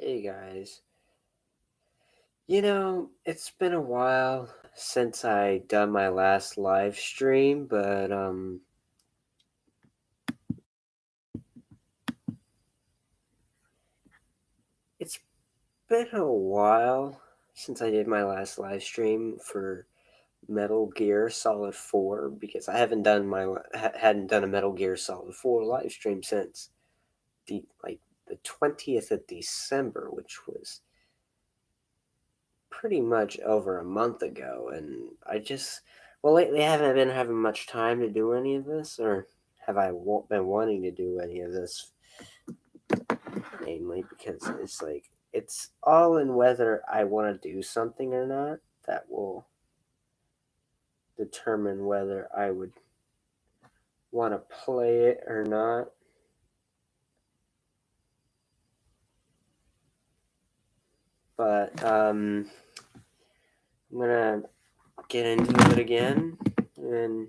Hey guys. It's been a while since I done my last live stream, but it's been a while since I did my last live stream for Metal Gear Solid 4 because I haven't done hadn't done a Metal Gear Solid 4 live stream since the 20th of December, which was pretty much over a month ago, and lately I haven't been having much time to do any of this, or have I been wanting to do any of this, mainly because it's all in whether I want to do something or not that will determine whether I would want to play it or not. But I'm gonna get into it again, and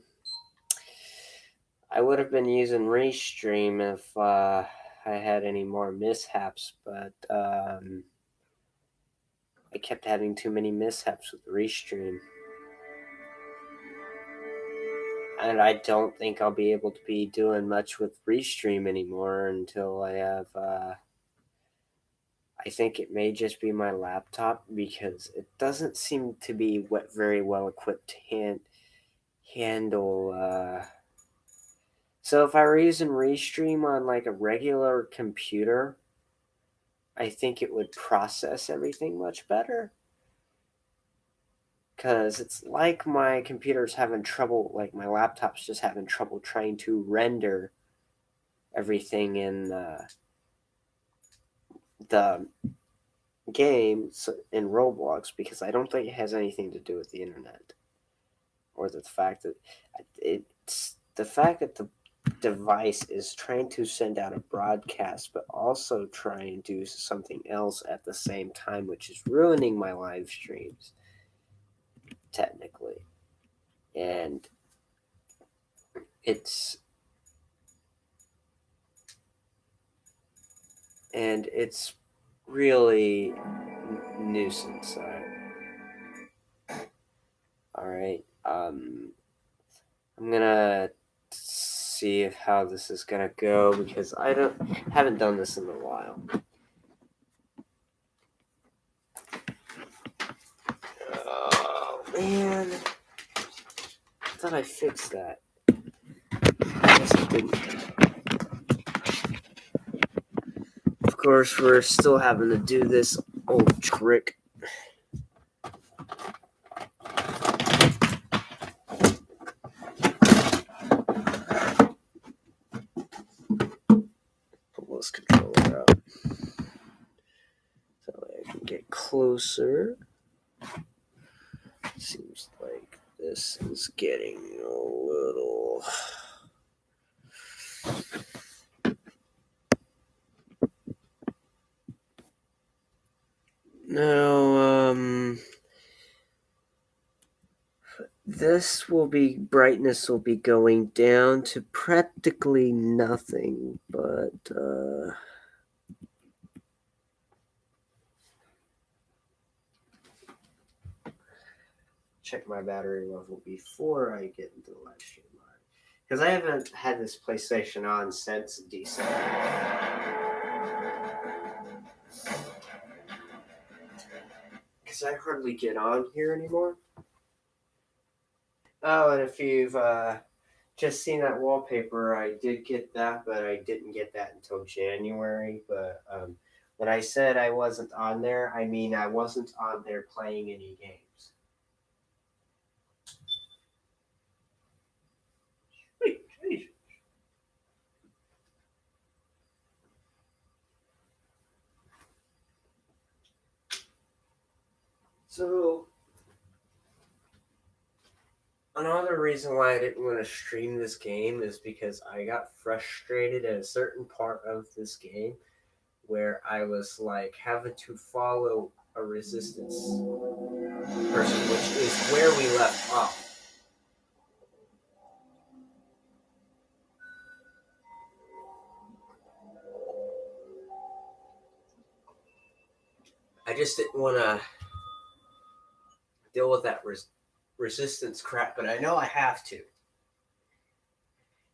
I would have been using Restream if I had any more mishaps, but I kept having too many mishaps with Restream. And I don't think I'll be able to be doing much with Restream anymore until I have. I think it may just be my laptop because it doesn't seem to be very well equipped to handle. So if I were using Restream on like a regular computer, I think it would process everything much better. Because it's like my computer's having trouble, like my laptop's just having trouble trying to render everything in the game in Roblox, because I don't think it has anything to do with the internet or the fact that it's the fact that the device is trying to send out a broadcast but also trying to do something else at the same time, which is ruining my live streams technically. And it's really nuisance. All right. I'm gonna see how this is gonna go because I haven't done this in a while. Oh man, I thought I fixed that. I guess I didn't. Of course, we're still having to do this old trick. Pull this controller out so I can get closer. Seems like this is getting a little. Now, brightness will be going down to practically nothing, but check my battery level before I get into the live stream live, because I haven't had this PlayStation on since December. Because I hardly get on here anymore. Oh, and if you've just seen that wallpaper, I did get that, but I didn't get that until January. But when I said I wasn't on there, I mean I wasn't on there playing any games. So another reason why I didn't want to stream this game is because I got frustrated at a certain part of this game where I was like having to follow a resistance person, which is where we left off. I just didn't want to deal with that resistance crap, but I know I have to.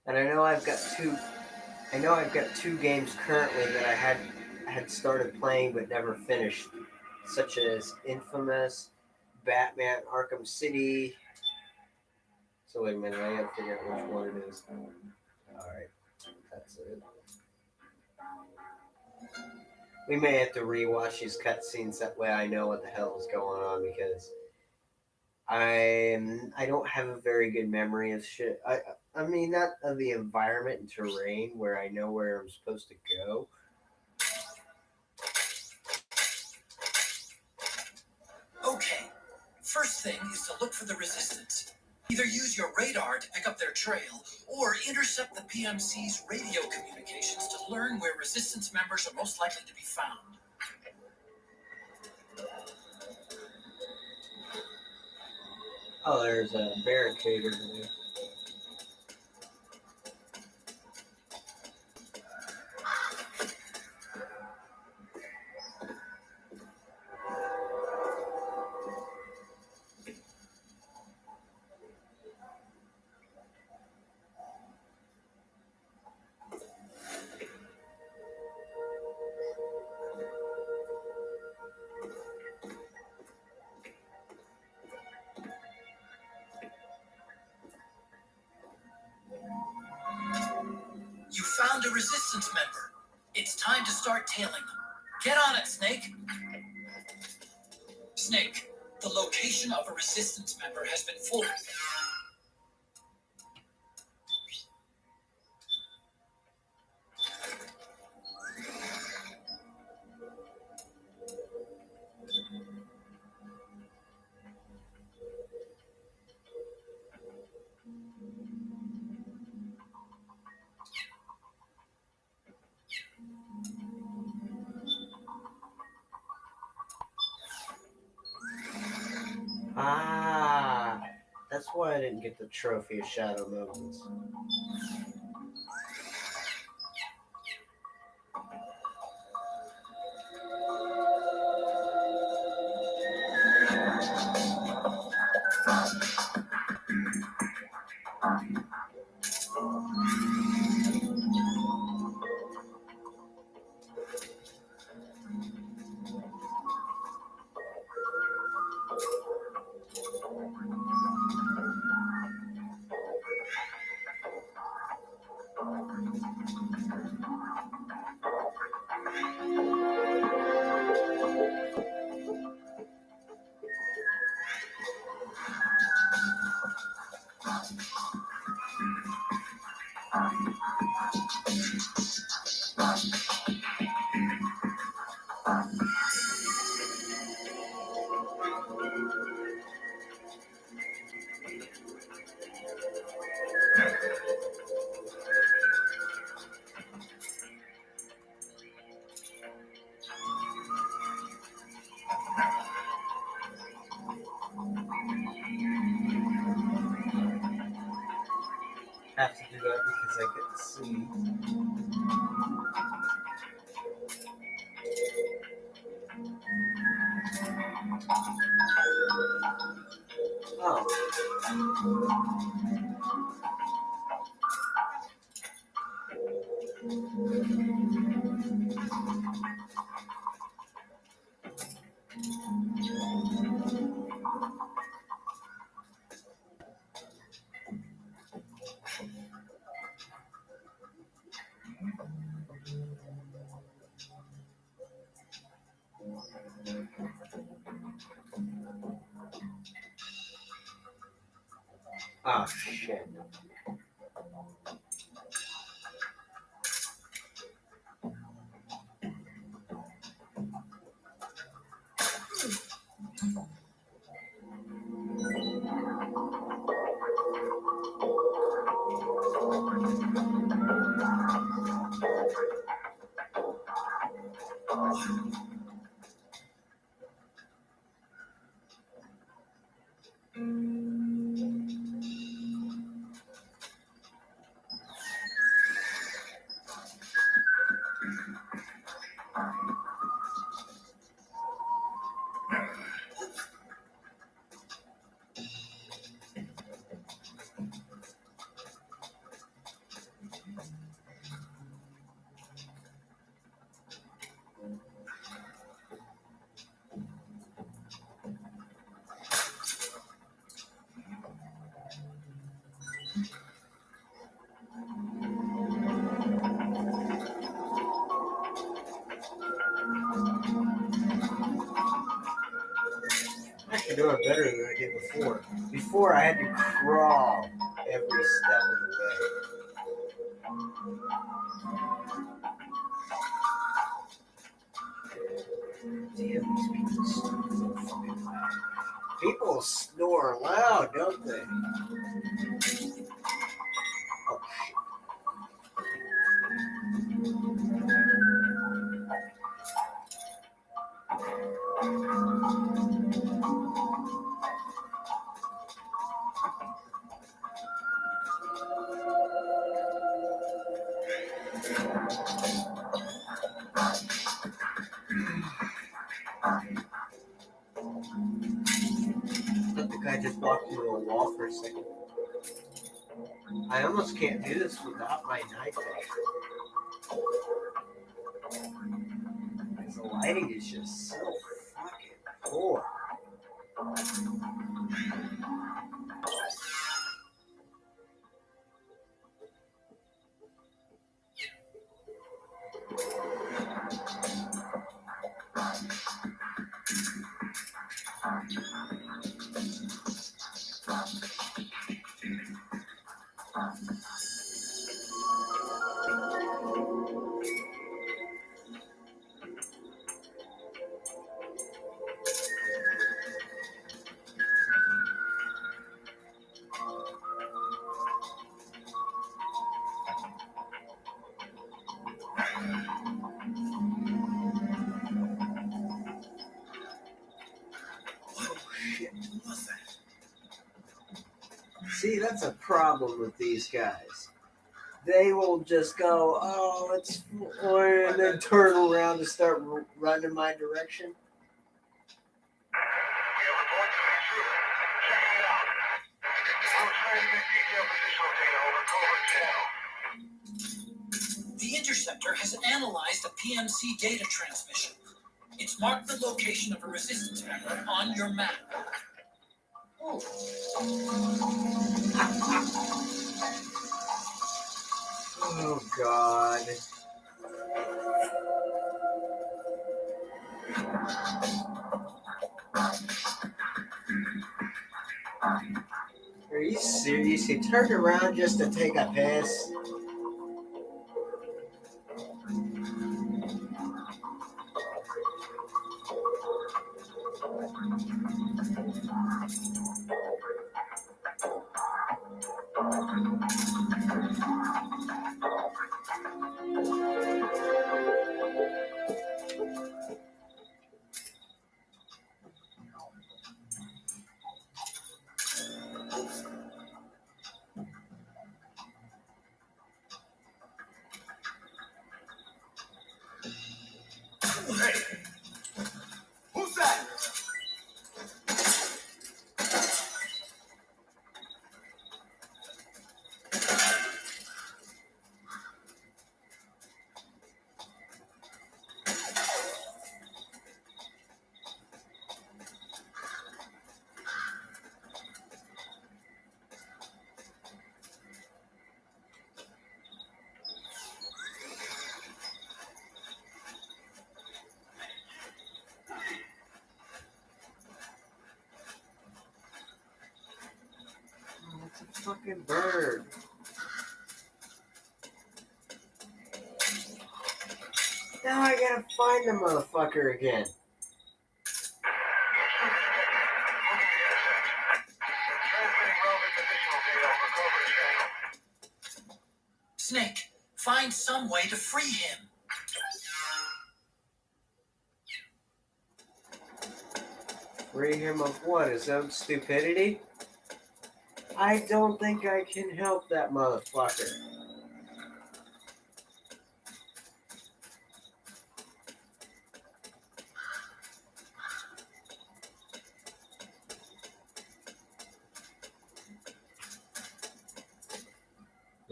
And I know I've got two games currently that I had started playing but never finished, such as Infamous, Batman Arkham City. So wait a minute, I gotta figure out which one it is. Alright, that's it. We may have to rewatch these cutscenes, that way I know what the hell is going on, because I don't have a very good memory of shit. I mean, not of the environment and terrain where I know where I'm supposed to go. Okay, first thing is to look for the resistance. Either use your radar to pick up their trail, or intercept the PMC's radio communications to learn where resistance members are most likely to be found. Oh, there's a barricade over there. You found a resistance member. It's time to start tailing them. Get on it, Snake. Snake, the location of a resistance member has been forwarded. Ah, that's why I didn't get the trophy of Shadow Moments. Have to do that because I get to see. Oh. Oh, shit. actually doing better than I did before. Before I had to crawl every step of the way. Damn, these people snore so fucking loud. People snore loud, don't they? Oh shit. I thought the guy just walked into a wall for a second. I almost can't do this without my knife edge. Because the lighting is just so fucking poor. See, that's a problem with these guys. They will just go, oh, it's four, and then turn around and start running my direction. The interceptor has analyzed a PMC data transmission. It's marked the location of a resistance member on your map. Oh. Oh, God. Are you serious? He turned around just to take a piss? Hey, who's that? Oh, it's a fucking bird. Now I gotta find the motherfucker again. Snake, find some way to free him. Free him of what? His own stupidity? I don't think I can help that motherfucker.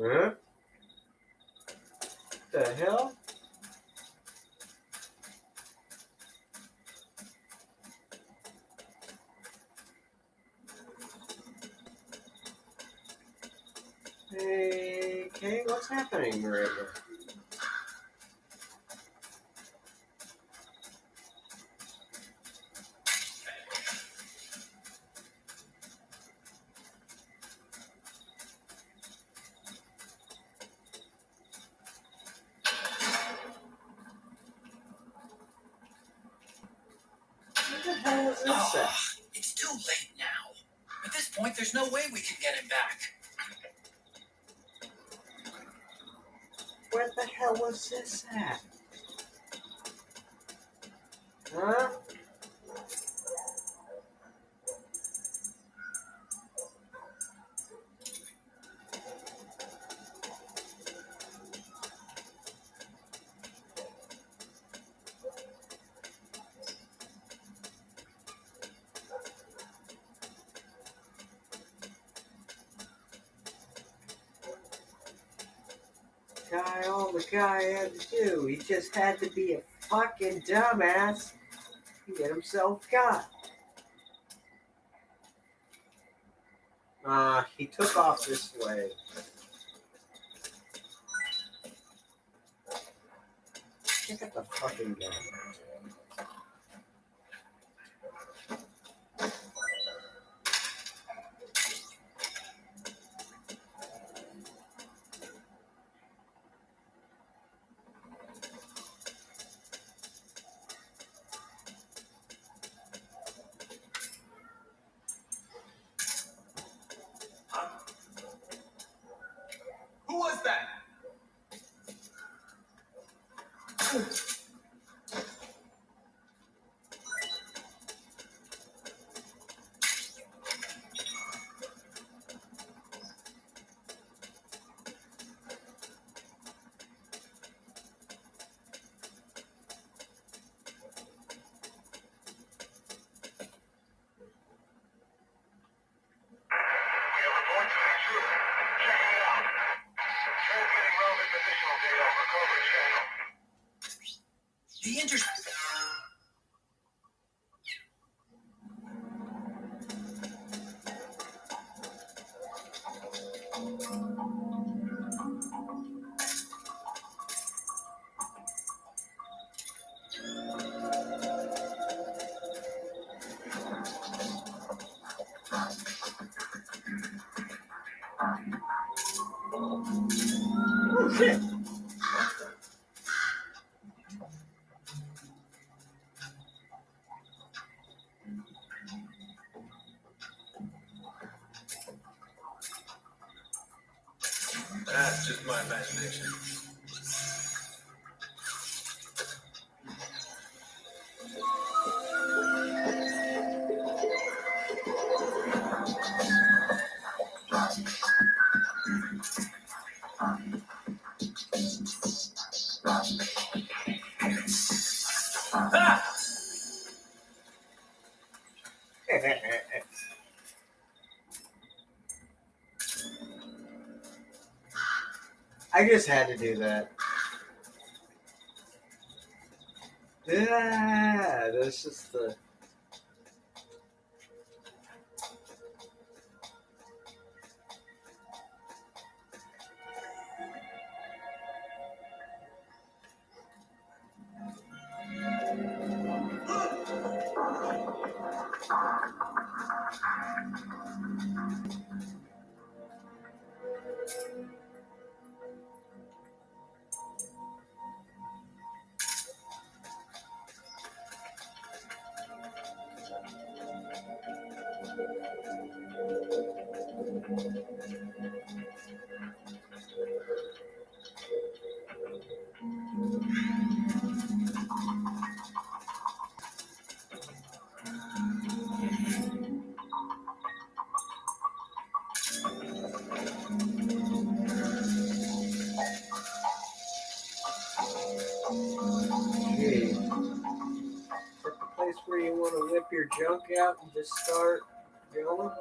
Huh? The hell? Hey, okay, what's happening right now? was this at? It's too late now. At this point, there's no way we can get him back. Where the hell was this at? Huh? All the guy had to do, he just had to be a fucking dumbass and get himself got. He took off this way. Look at the fucking gun. Who was that? The inter... Oh shit! That's just my imagination. I just had to do that. Yeah, that's just the. Gee. Is that the place where you want to whip your junk out and just start going?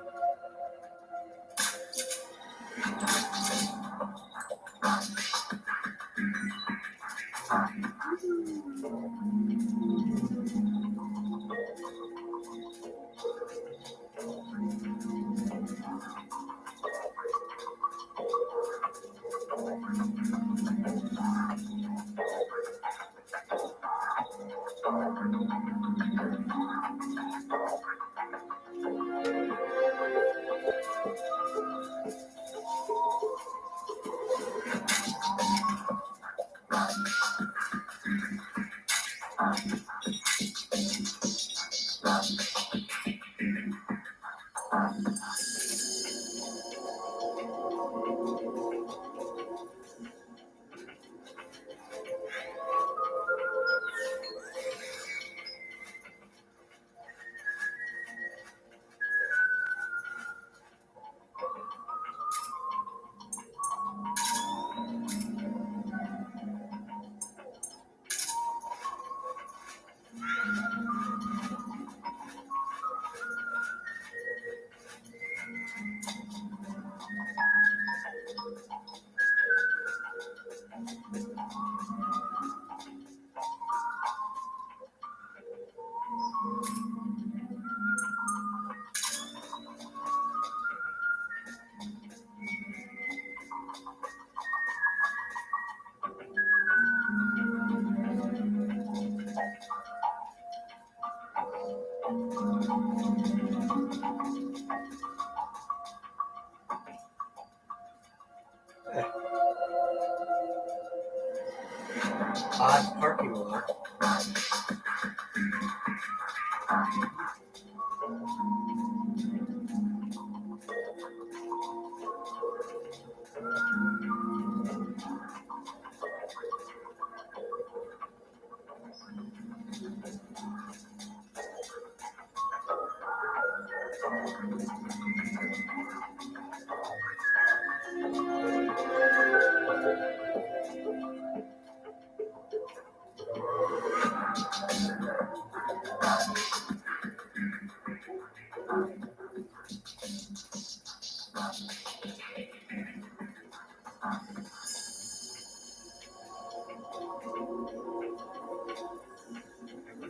Odd parking lot.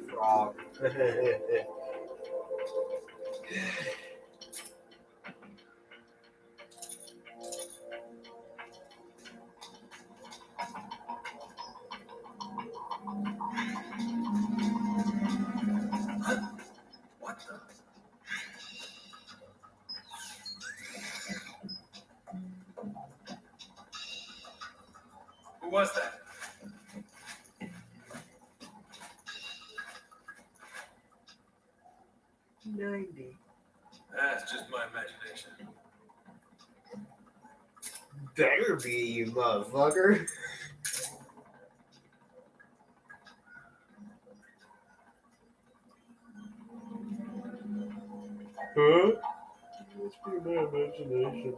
Frog. What the? Who was that? That's just my imagination. Better be, you motherfucker. Huh? Must be my imagination.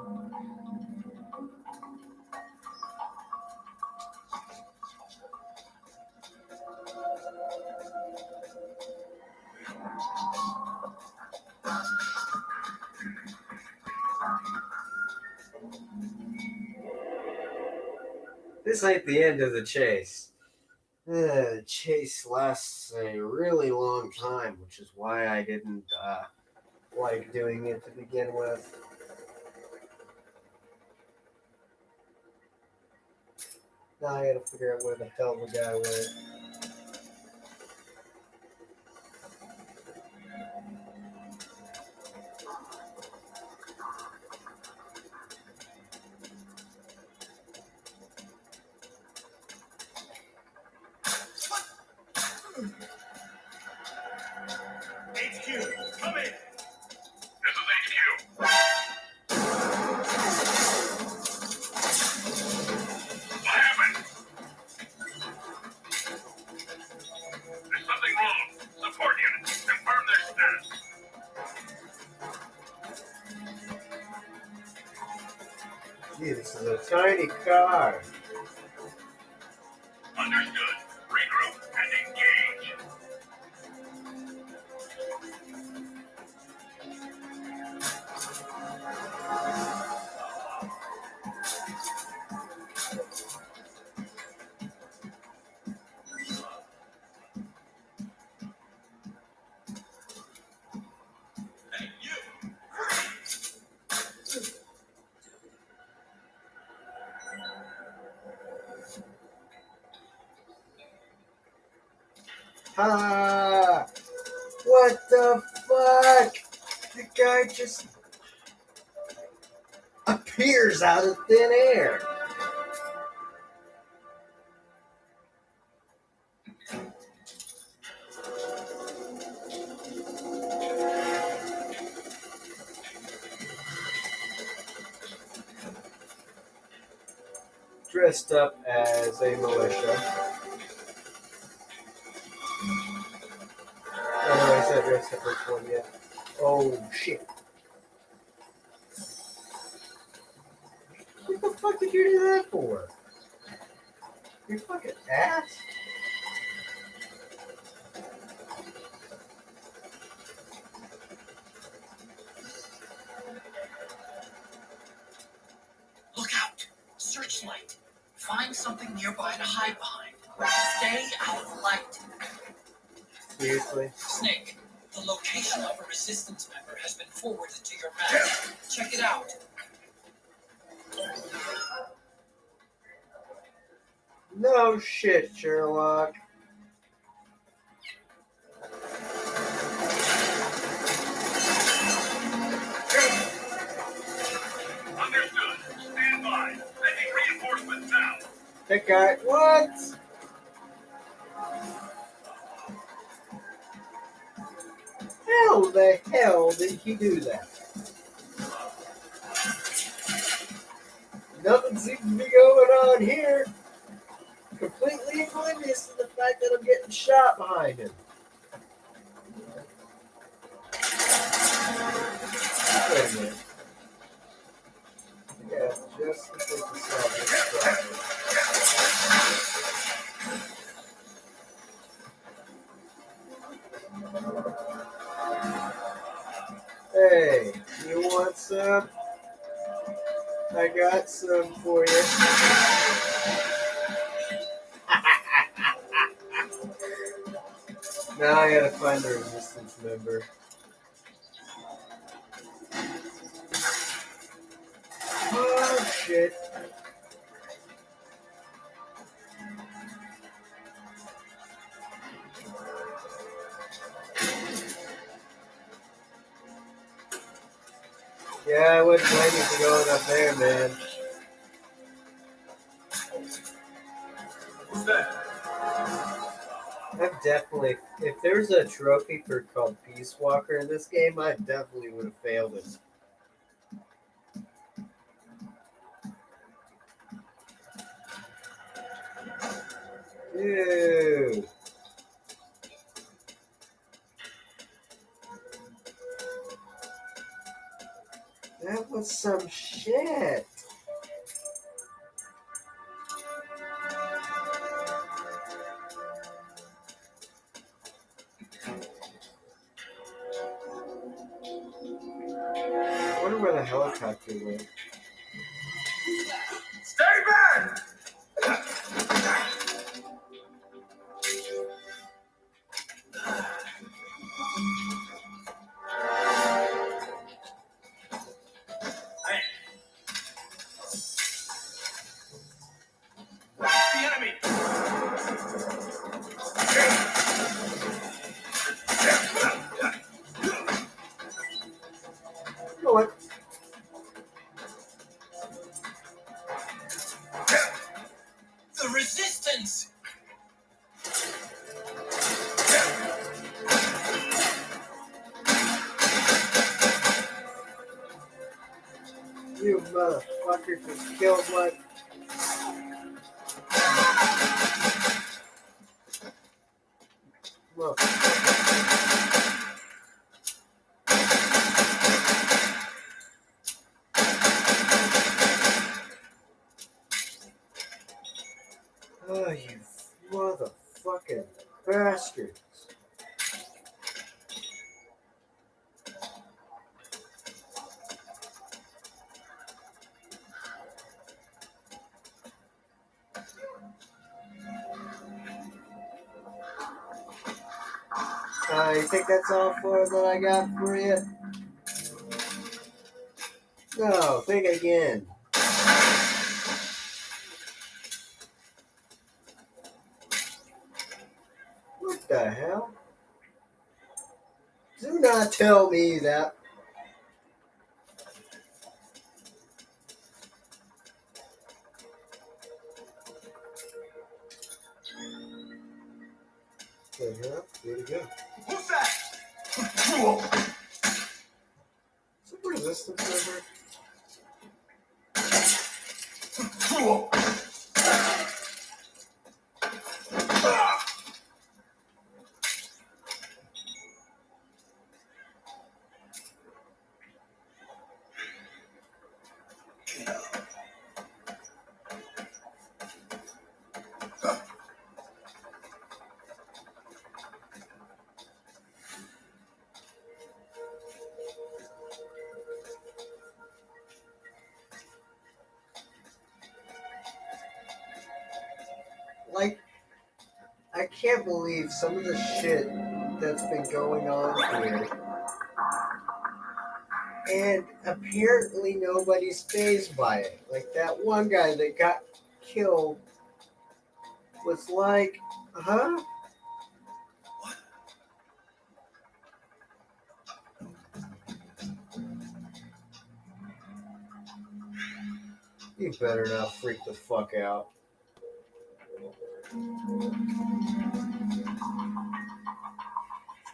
This ain't the end of the chase. The chase lasts a really long time, which is why I didn't like doing it to begin with. Now I gotta figure out where the hell the guy went. HQ, come in. This is HQ. What happened? There's something wrong. Support unit, confirm their status. Gee, this is a tiny car. Understood. Regroup and engage. Hey, you. Ah! What the fuck? The guy just appears out of thin air. Dressed up as a militia. Oh, no, I said dressed up as one yet. Oh, shit. What the fuck did you do that for? You fucking ass. Look out. Searchlight. Find something nearby to hide behind. Stay out of light. Seriously? Snake, the location of a resistance member has been forwarded to your map. Check it out. No shit, Sherlock. That guy, what? How the hell did he do that? Nothing seems to be going on here. Completely oblivious to the fact that I'm getting shot behind him. Wait a minute. Yeah, just to think to solve this problem. Hey, you want some? I got some for you. Now I gotta find the resistance member. Oh shit. Yeah, I wouldn't blame you for going up there, man. Who's that? I've definitely, if there's a trophy for called Peace Walker in this game, I definitely would have failed it. Dude. That was some shit. I wonder where the helicopter went. Stay back! Hey. The enemy! You know what? The resistance! You motherfucker just killed my... Look. Oh, you motherfucking bastards. You think that's all for that I got for you? No, think again. What the hell? Do not tell me that. What the hell? Where'd it go? Who's that? Is it resistance member? Like, I can't believe some of the shit that's been going on here. And apparently nobody's fazed by it. Like that one guy that got killed was like, huh? You better not freak the fuck out. I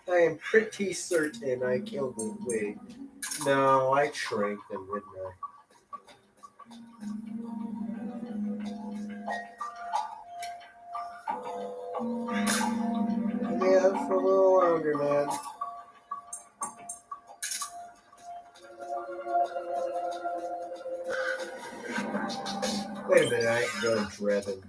am pretty certain I killed it. Wait. No, I shrank them, didn't I? Yeah, for a little longer, man. Wait a minute, I can go Drebin.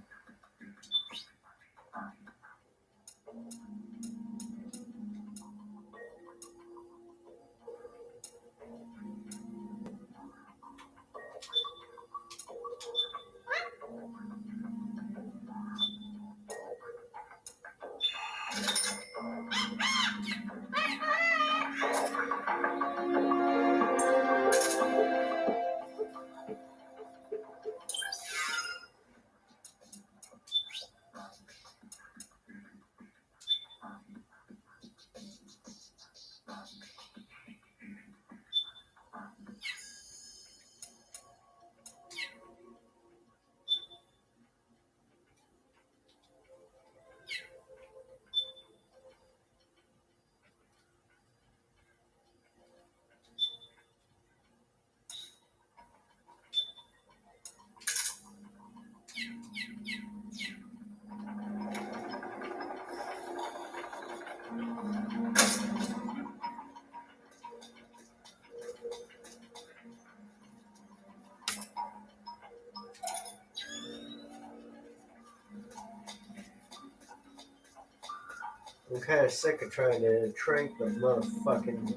I'm kind of sick of trying to trank the motherfucking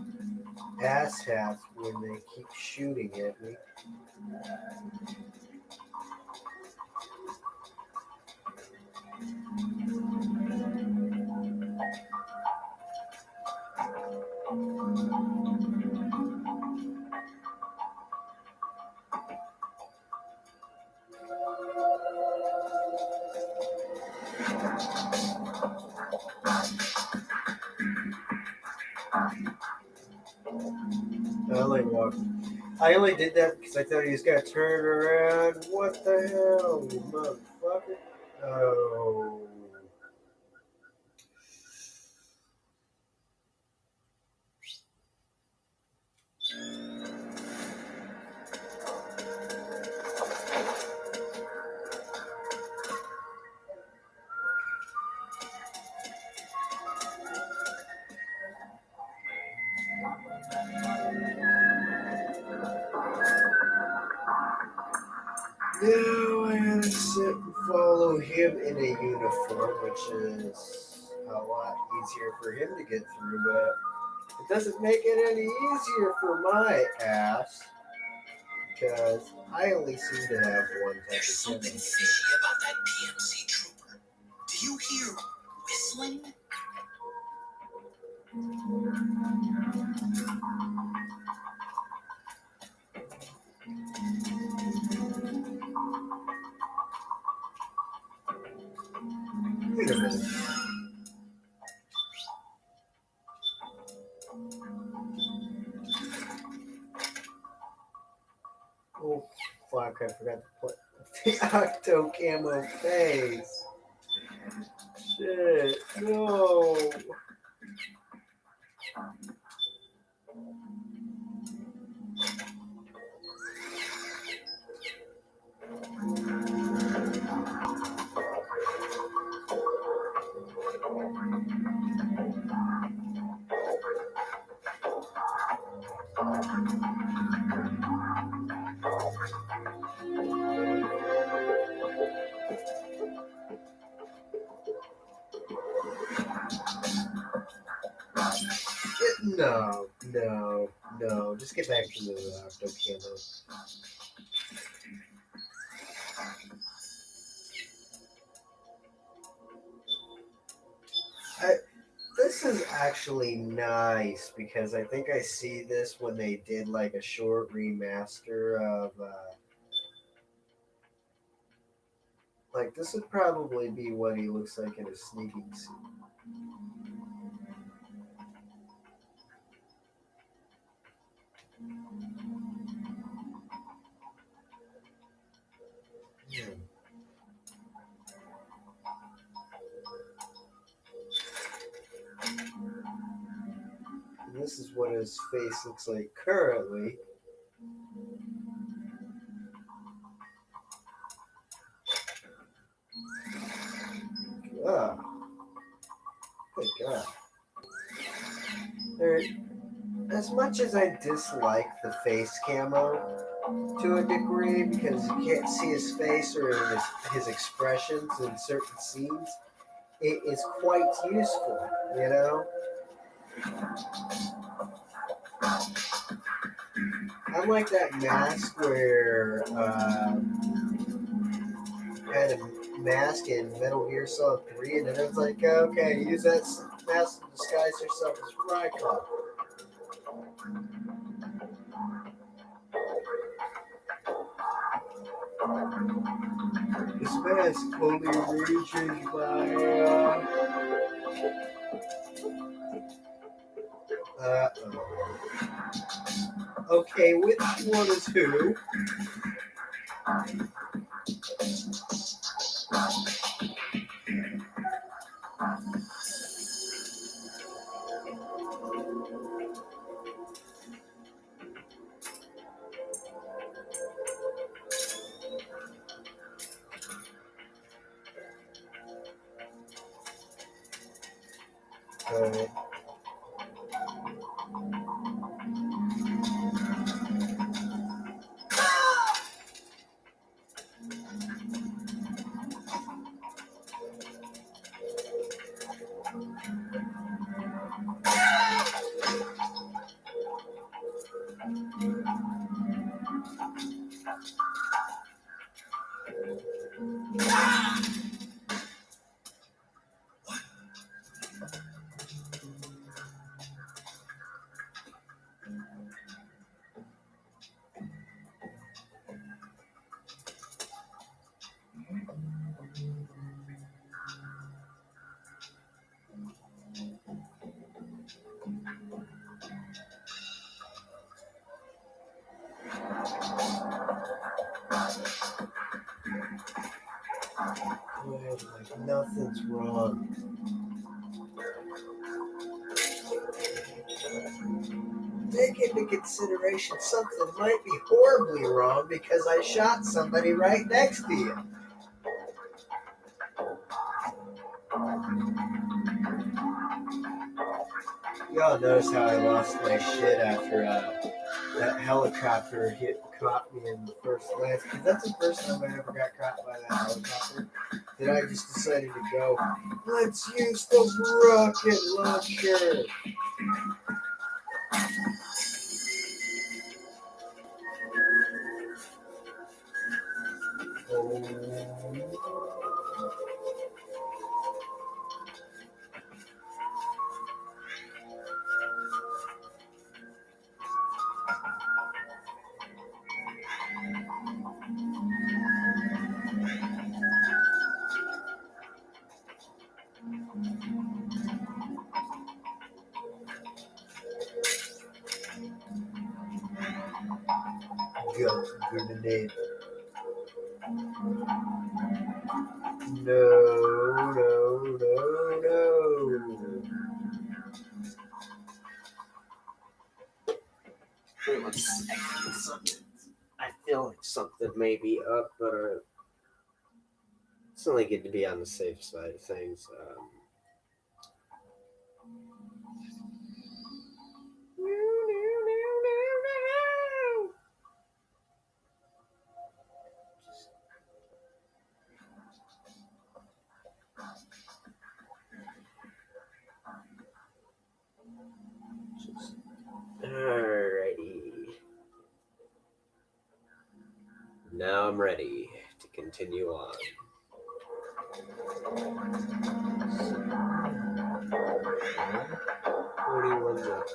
asshats when they keep shooting at me. I only did that because I thought he was gonna turn around. What the hell, you motherfucker? Oh. Now I gotta sit and follow him in a uniform, which is a lot easier for him to get through, but it doesn't make it any easier for my ass because I only seem to have one type There's of something cannon. fishy about that PMC trooper. Do you hear whistling? Wait a minute. Oh, fuck, I forgot to put the octo camo face. Shit, no. No, no, no. Just get back to the octo camo. This is actually nice because I think I see this when they did like a short remaster of like this would probably be what he looks like in a sneaking suit. Hmm. This is what his face looks like currently. Oh, good God. There, as much as I dislike the face camo to a degree because you can't see his face or his expressions in certain scenes, it is quite useful, you know? Unlike that mask where had a mask in Metal Gear Solid 3, and then it was like, okay, use that mask to disguise yourself as Rycon. This mask only reaches my, okay, which one is who? Alright. Like nothing's wrong. Take into consideration something might be horribly wrong because I shot somebody right next to you. Y'all notice how I lost my shit after that helicopter caught me in the first glance? Because that's the first time I ever got caught by that helicopter. Then I just decided to go, let's use the rocket launcher. Grenade. No, no, no, no. I feel like something may be up, but it's only good to be on the safe side of things. Alrighty. Now I'm ready to continue on. 41 minutes.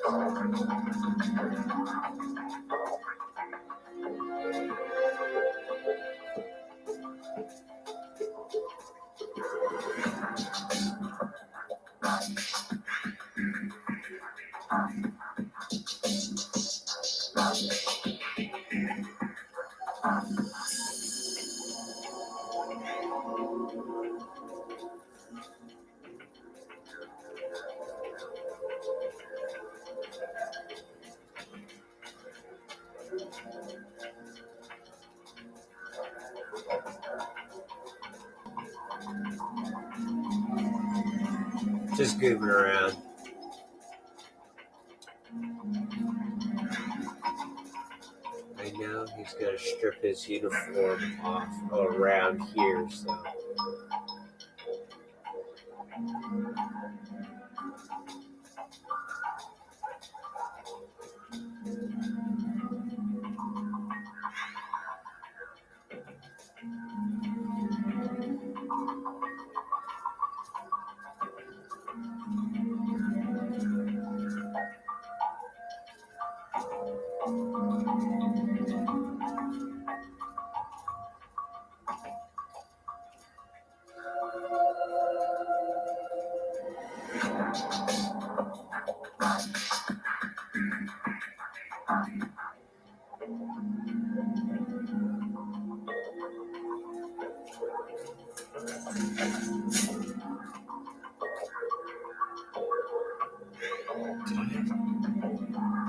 Just goofing around. I know he's gonna strip his uniform off around here, so.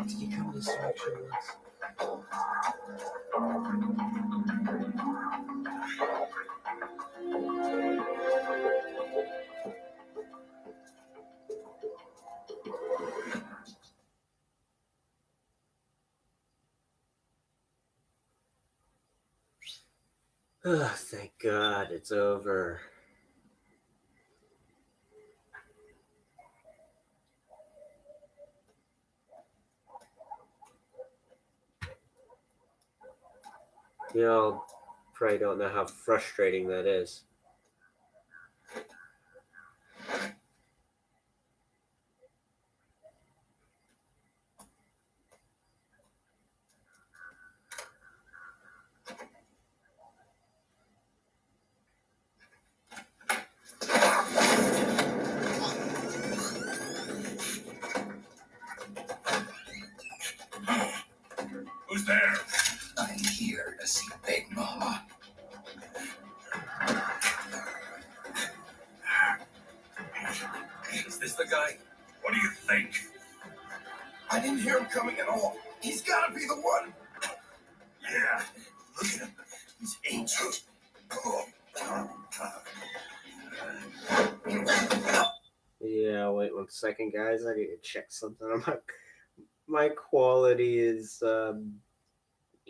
Did you come this direction once? Oh, thank God it's over. You all probably don't know how frustrating that is. Who's there? I'm here to see Big Mama. Is this the guy? What do you think? I didn't hear him coming at all. He's gotta be the one. Yeah. Look at him. He's ancient. Yeah, wait 1 second, guys. I need to check something. My quality is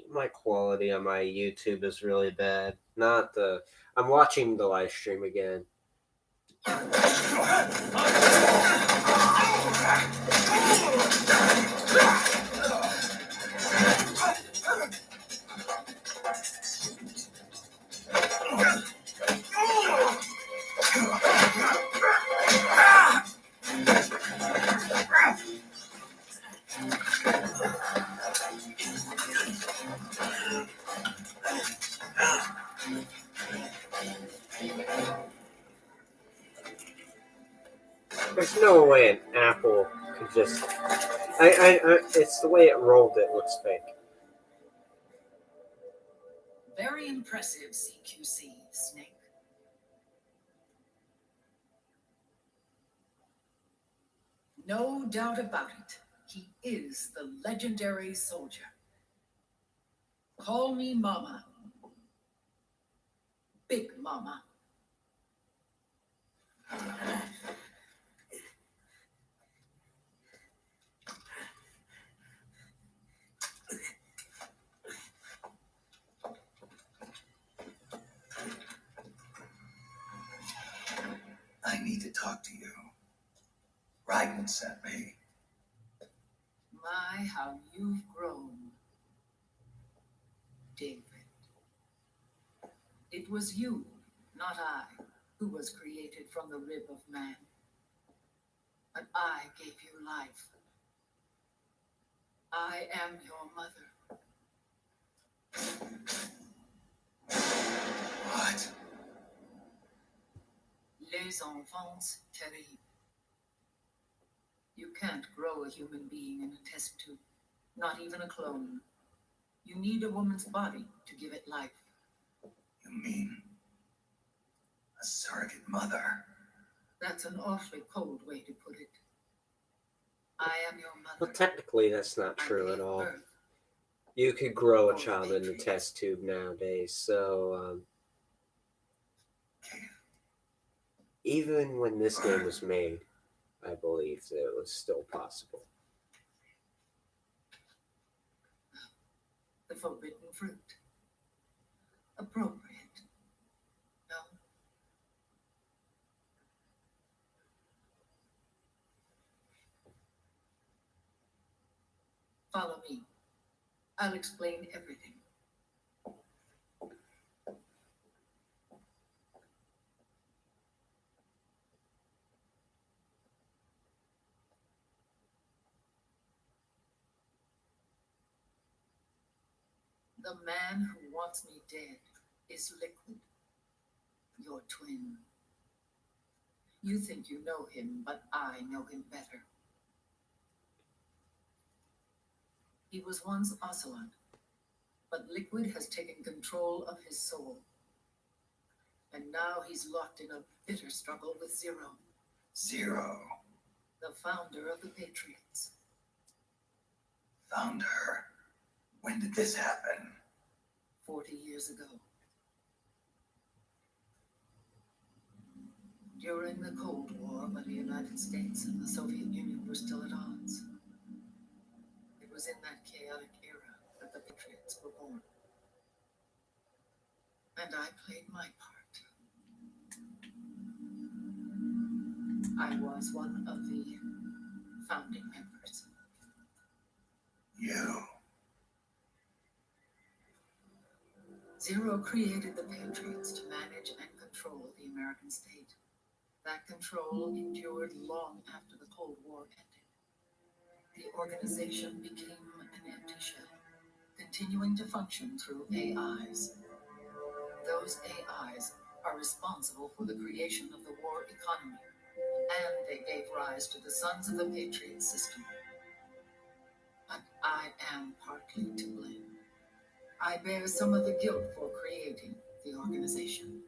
my quality on my YouTube is really bad. Not the. I'm watching the live stream again. There's no way an apple could just. It's the way it rolled. It looks fake. Very impressive, CQC, Snake. No doubt about it. He is the legendary soldier. Call me Mama. Big Mama. I need to talk to you. Ryden sent me. My, how you've grown, David. It was you, not I, who was created from the rib of man. But I gave you life. I am your mother. What? Les enfants terribles. You can't grow a human being in a test tube, not even a clone. You need a woman's body to give it life. You mean a surrogate mother? That's an awfully cold way to put it. I am your mother. Well, technically, that's not I true at gave all. birth. You could grow a Oh, child in a Patriots. test tube nowadays, so even when this game was made, I believed that it was still possible. The forbidden fruit. Appropriate. No? Follow me. I'll explain everything. The man who wants me dead is Liquid, your twin. You think you know him, but I know him better. He was once Ocelot, but Liquid has taken control of his soul. And now he's locked in a bitter struggle with Zero, Zero. the founder of the Patriots. Found her. When did this happen? 40 years ago. During the Cold War, when the United States and the Soviet Union were still at odds. It was in that chaotic era that the Patriots were born. And I played my part. I was one of the founding members. You. Zero created the Patriots to manage and control the American state. That control endured long after the Cold War ended. The organization became an empty shell, continuing to function through AIs. Those AIs are responsible for the creation of the war economy, and they gave rise to the Sons of the Patriot system. But I am partly to blame. I bear some of the guilt for creating the organization.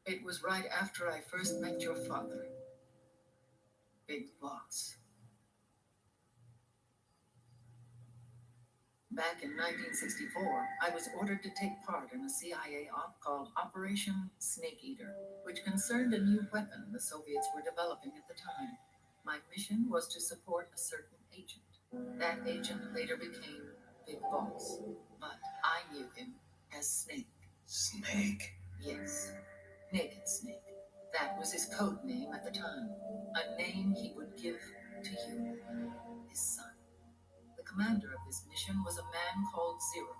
It was right after I first met your father, Big Boss. Back in 1964, I was ordered to take part in a CIA op called Operation Snake Eater, which concerned a new weapon the Soviets were developing at the time. My mission was to support a certain agent. That agent later became Big Boss, but I knew him as Snake. Snake? Yes, Naked Snake. That was his code name at the time, a name he would give to you, his son. The commander of this mission was a man called Zero,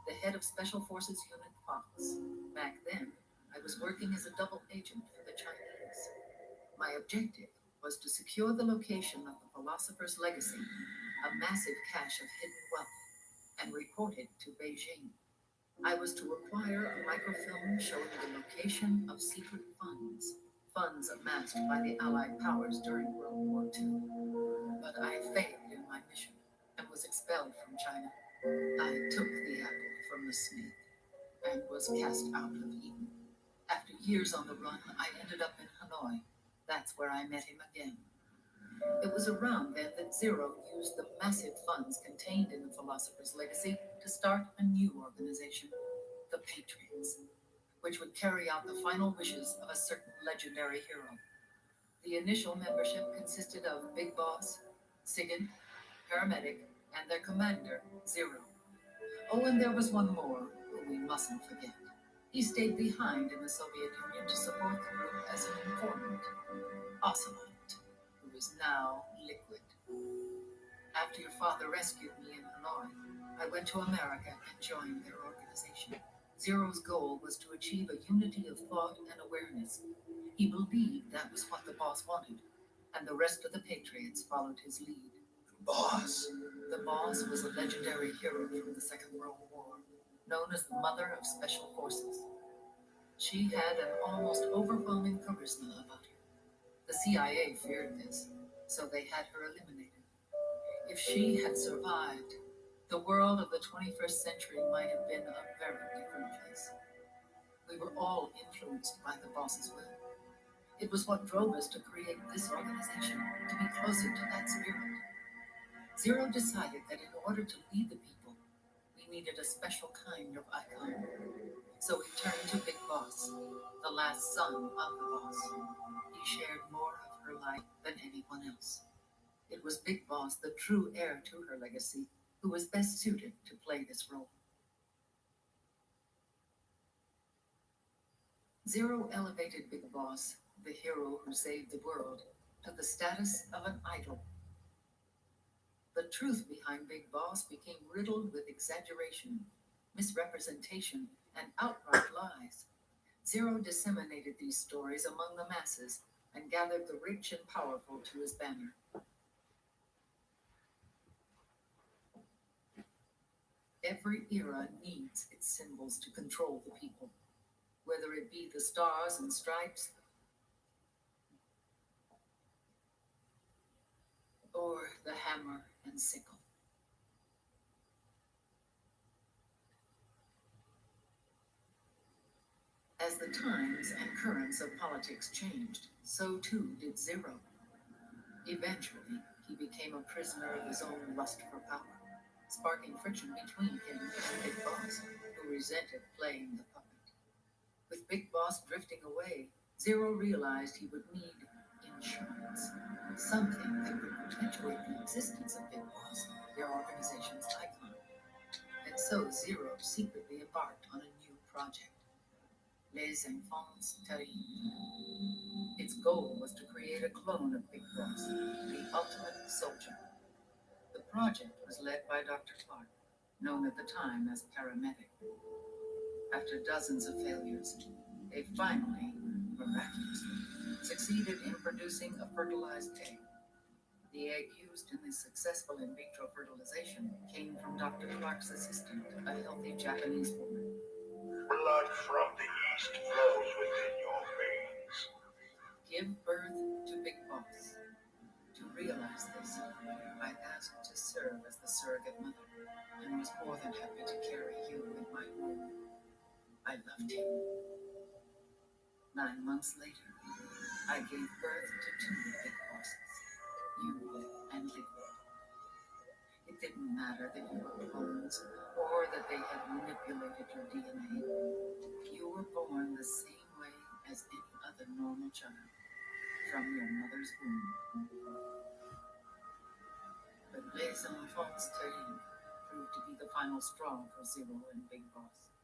the head of Special Forces Unit Fox. Back then, I was working as a double agent for the Chinese. My objective was to secure the location of the Philosopher's Legacy, a massive cache of hidden wealth, and report it to Beijing. I was to acquire a microfilm showing the location of secret funds amassed by the Allied powers during World War II. But I failed in my mission and was expelled from China. I took the apple from the snake and was cast out of Eden. After years on the run, I ended up in Hanoi. That's where I met him again. It was around then that Zero used the massive funds contained in the Philosopher's Legacy to start a new organization, the Patriots, which would carry out the final wishes of a certain legendary hero. The initial membership consisted of Big Boss, Sigint, Paramedic, and their commander, Zero. Oh, and there was one more who we mustn't forget. He stayed behind in the Soviet Union to support the group as an informant, Ocelot, who is now Liquid. After your father rescued me in Hanoi, I went to America and joined their organization. Zero's goal was to achieve a unity of thought and awareness. He believed that was what the boss wanted, and the rest of the Patriots followed his lead. Boss. The boss was a legendary hero from the Second World War, known as the Mother of Special Forces. She had an almost overwhelming charisma about her. The CIA feared this, so they had her eliminated. If she had survived, the world of the 21st century might have been a very different place. We were all influenced by the boss's will. It was what drove us to create this organization, to be closer to that spirit. Zero decided that in order to lead the people, we needed a special kind of icon. So we turned to Big Boss, the last son of the boss. He shared more of her life than anyone else. It was Big Boss, the true heir to her legacy, who was best suited to play this role. Zero elevated Big Boss, the hero who saved the world, to the status of an idol. The truth behind Big Boss became riddled with exaggeration, misrepresentation, and outright lies. Zero disseminated these stories among the masses and gathered the rich and powerful to his banner. Every era needs its symbols to control the people, whether it be the stars and stripes or the hammer and sickle. As the times and currents of politics changed, so too did Zero. Eventually, he became a prisoner of his own lust for power, sparking friction between him and Big Boss, who resented playing the puppet. With Big Boss drifting away, Zero realized he would need insurance, something that would perpetuate the existence of Big Boss, their organization's icon. And so Zero secretly embarked on a new project, Les Enfants Terribles. Its goal was to create a clone of Big Boss, the ultimate soldier. The project was led by Dr. Clark, known at the time as Paramedic. After dozens of failures, they finally, miraculously, succeeded in producing a fertilized egg. The egg used in this successful in vitro fertilization came from Dr. Clark's assistant, a healthy Japanese woman. Blood from the east flows within your veins. Give birth to Big Boss. To realize this, I asked to serve as the surrogate mother and was more than happy to carry you in my womb. I loved him. 9 months later, I gave birth to 2 Big Bosses, you and Liquid. It didn't matter that you were clones or that they had manipulated your DNA. You were born the same way as any other normal child, from your mother's womb. But Les Enfants Terribles proved to be the final straw for Zero and Big Boss.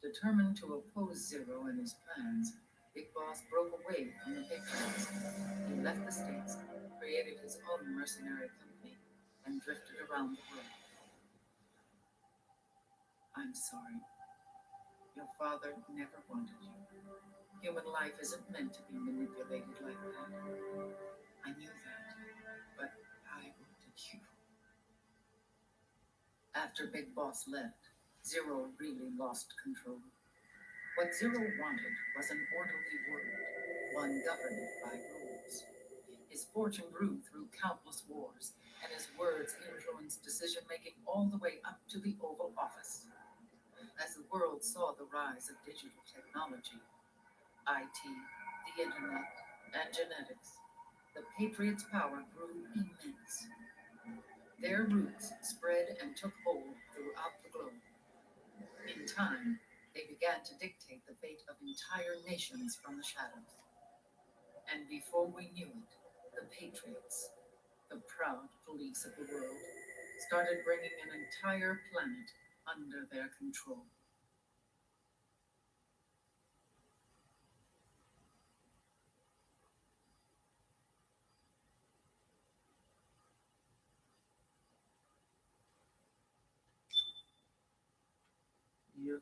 Determined to oppose Zero and his plans, Big Boss broke away from the Patriots. He left the States, created his own mercenary company, and drifted around the world. I'm sorry. Your father never wanted you. Human life isn't meant to be manipulated like that. I knew that, but I wanted you. After Big Boss left, Zero really lost control. What Zero wanted was an orderly world, one governed by rules. His fortune grew through countless wars, and his words influenced decision-making all the way up to the Oval Office. As the world saw the rise of digital technology, IT, the internet, and genetics, the Patriots' power grew immense. Their roots spread and took hold throughout the globe. In time, they began to dictate the fate of entire nations from the shadows. And before we knew it, the Patriots, the proud police of the world, started bringing an entire planet under their control. Yep.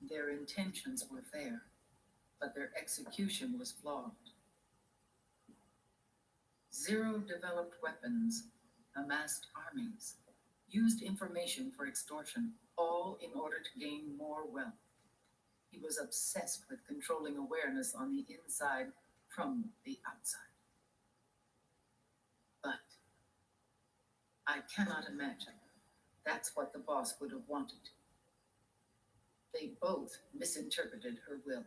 Their intentions were fair, but their execution was flawed. Zero developed weapons, amassed armies, used information for extortion, all in order to gain more wealth. He was obsessed with controlling awareness on the inside from the outside. But I cannot imagine that's what the boss would have wanted. They both misinterpreted her will.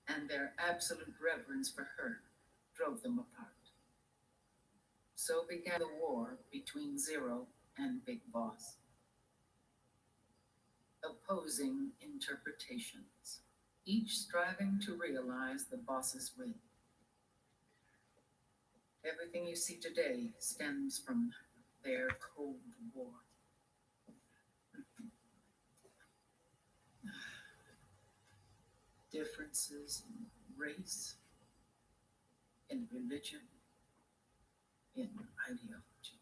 And their absolute reverence for her drove them apart. So began the war between Zero and Big Boss. Opposing interpretations, each striving to realize the boss's will. Everything you see today stems from their Cold War. Differences in race, in religion, in ideology.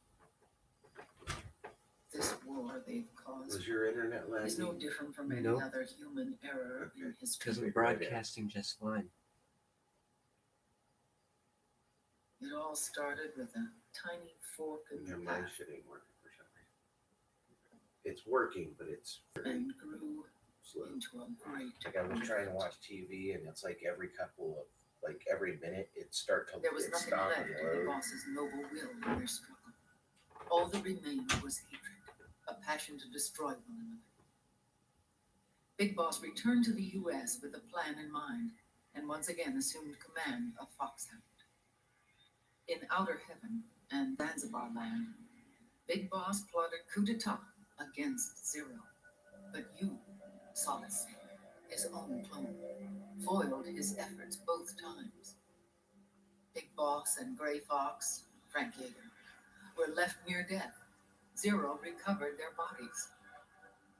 This war they've caused Was your internet is no lagging? different from any Nope. other human error in history. Because I'm broadcasting just fine. It all started with a tiny fork in Never the mind, path shit ain't working for some reason. It's working, but it's very and grew slow. into a great. Like I was trying to watch TV, and it's like every couple of every minute it start to There was nothing stop left and of the load. boss's noble will in their struggle. All that remained was hatred, a passion to destroy one another. Big Boss returned to the U.S. with a plan in mind, and once again assumed command of Foxhound. In Outer Heaven and Zanzibar Land, Big Boss plotted coup d'etat against Zero. But you, Solace, his own clone, foiled his efforts both times. Big Boss and Gray Fox, Frank Yeager, were left near death. Zero recovered their bodies.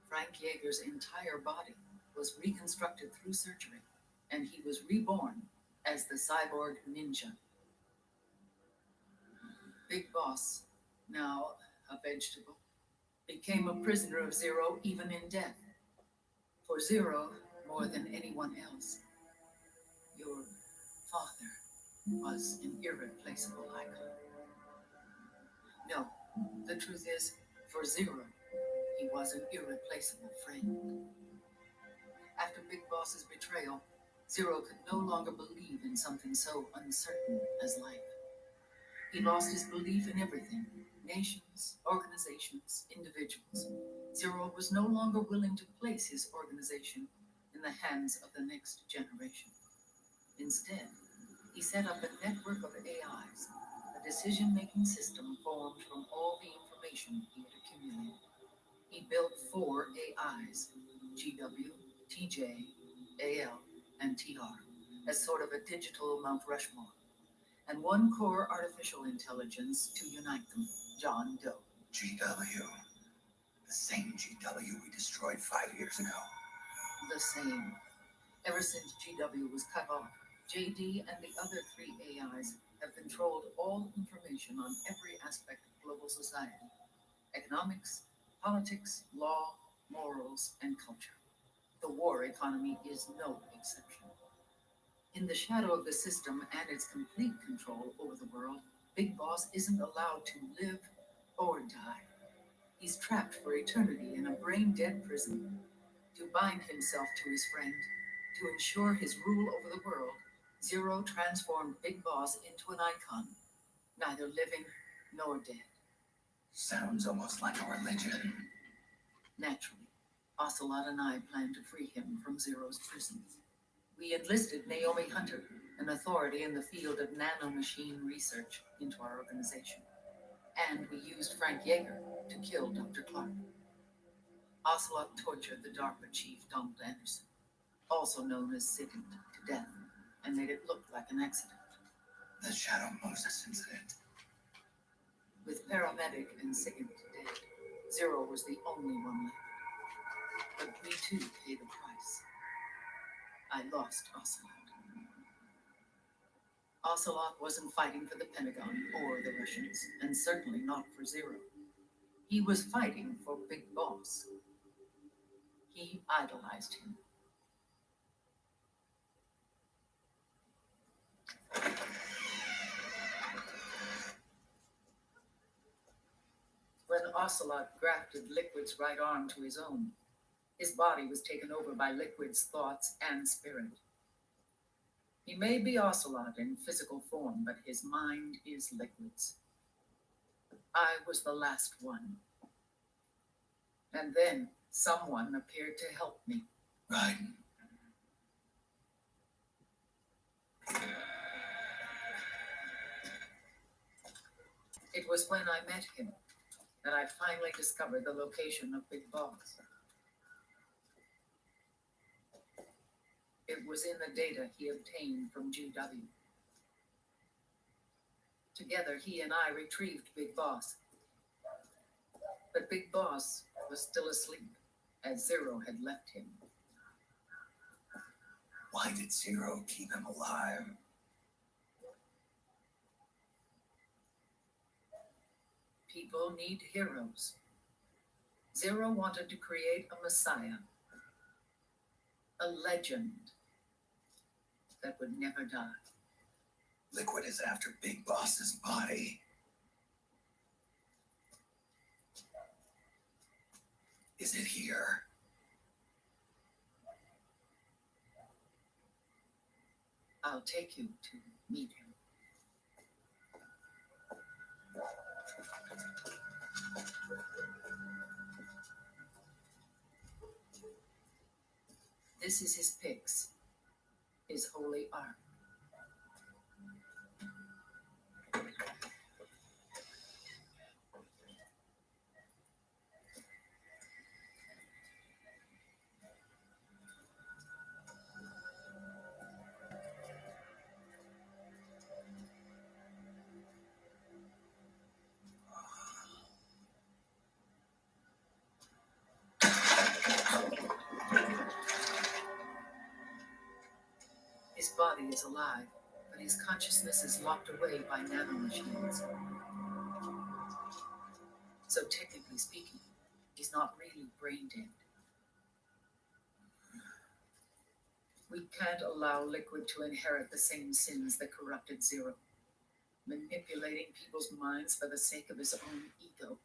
Frank Yeager's entire body was reconstructed through surgery, and he was reborn as the cyborg ninja. Big Boss, now a vegetable, became a prisoner of Zero even in death. For Zero, more than anyone else, your father was an irreplaceable icon. No, the truth is, for Zero, he was an irreplaceable friend. After Big Boss's betrayal, Zero could no longer believe in something so uncertain as life. He lost his belief in everything: nations, organizations, individuals. Zero was no longer willing to place his organization in the hands of the next generation. Instead, he set up a network of AIs, a decision-making system formed from all the information he had accumulated. He built 4 AIs, GW, TJ, AL, and TR, as sort of a digital Mount Rushmore, and 1 core artificial intelligence to unite them, John Doe. GW. The same GW we destroyed 5 years ago. The same. Ever since GW was cut off, JD and the other 3 AIs have controlled all information on every aspect of global society: economics, politics, law, morals, and culture. The war economy is no exception. In the shadow of the system and its complete control over the world, Big Boss isn't allowed to live or die. He's trapped for eternity in a brain-dead prison. To bind himself to his friend, to ensure his rule over the world, Zero transformed Big Boss into an icon, neither living nor dead. Sounds almost like a religion. Naturally, Ocelot and I plan to free him from Zero's prison. We enlisted Naomi Hunter, an authority in the field of nanomachine research, into our organization. And we used Frank Yeager to kill Dr. Clark. Ocelot tortured the DARPA chief, Donald Anderson, also known as Sigint, to death, and made it look like an accident. The Shadow Moses incident. With Paramedic and Sigint dead, Zero was the only one left. But we too paid the price. I lost Ocelot. Ocelot wasn't fighting for the Pentagon or the Russians, and certainly not for Zero. He was fighting for Big Boss. He idolized him. When Ocelot grafted Liquid's right arm to his own, his body was taken over by Liquid's thoughts and spirit. He may be Ocelot in physical form, but his mind is Liquid's. I was the last one. And then someone appeared to help me. Right. It was when I met him that I finally discovered the location of Big Boss. It was in the data he obtained from GW. Together, he and I retrieved Big Boss. But Big Boss was still asleep, as Zero had left him. Why did Zero keep him alive? People need heroes. Zero wanted to create a messiah, a legend that would never die. Liquid is after Big Boss's body. Is it here? I'll take you to meet him. This is his pyx, his holy ark. His body is alive, but his consciousness is locked away by nanomachines. So technically speaking, he's not really brain dead. We can't allow Liquid to inherit the same sins that corrupted Zero, manipulating people's minds for the sake of his own ego.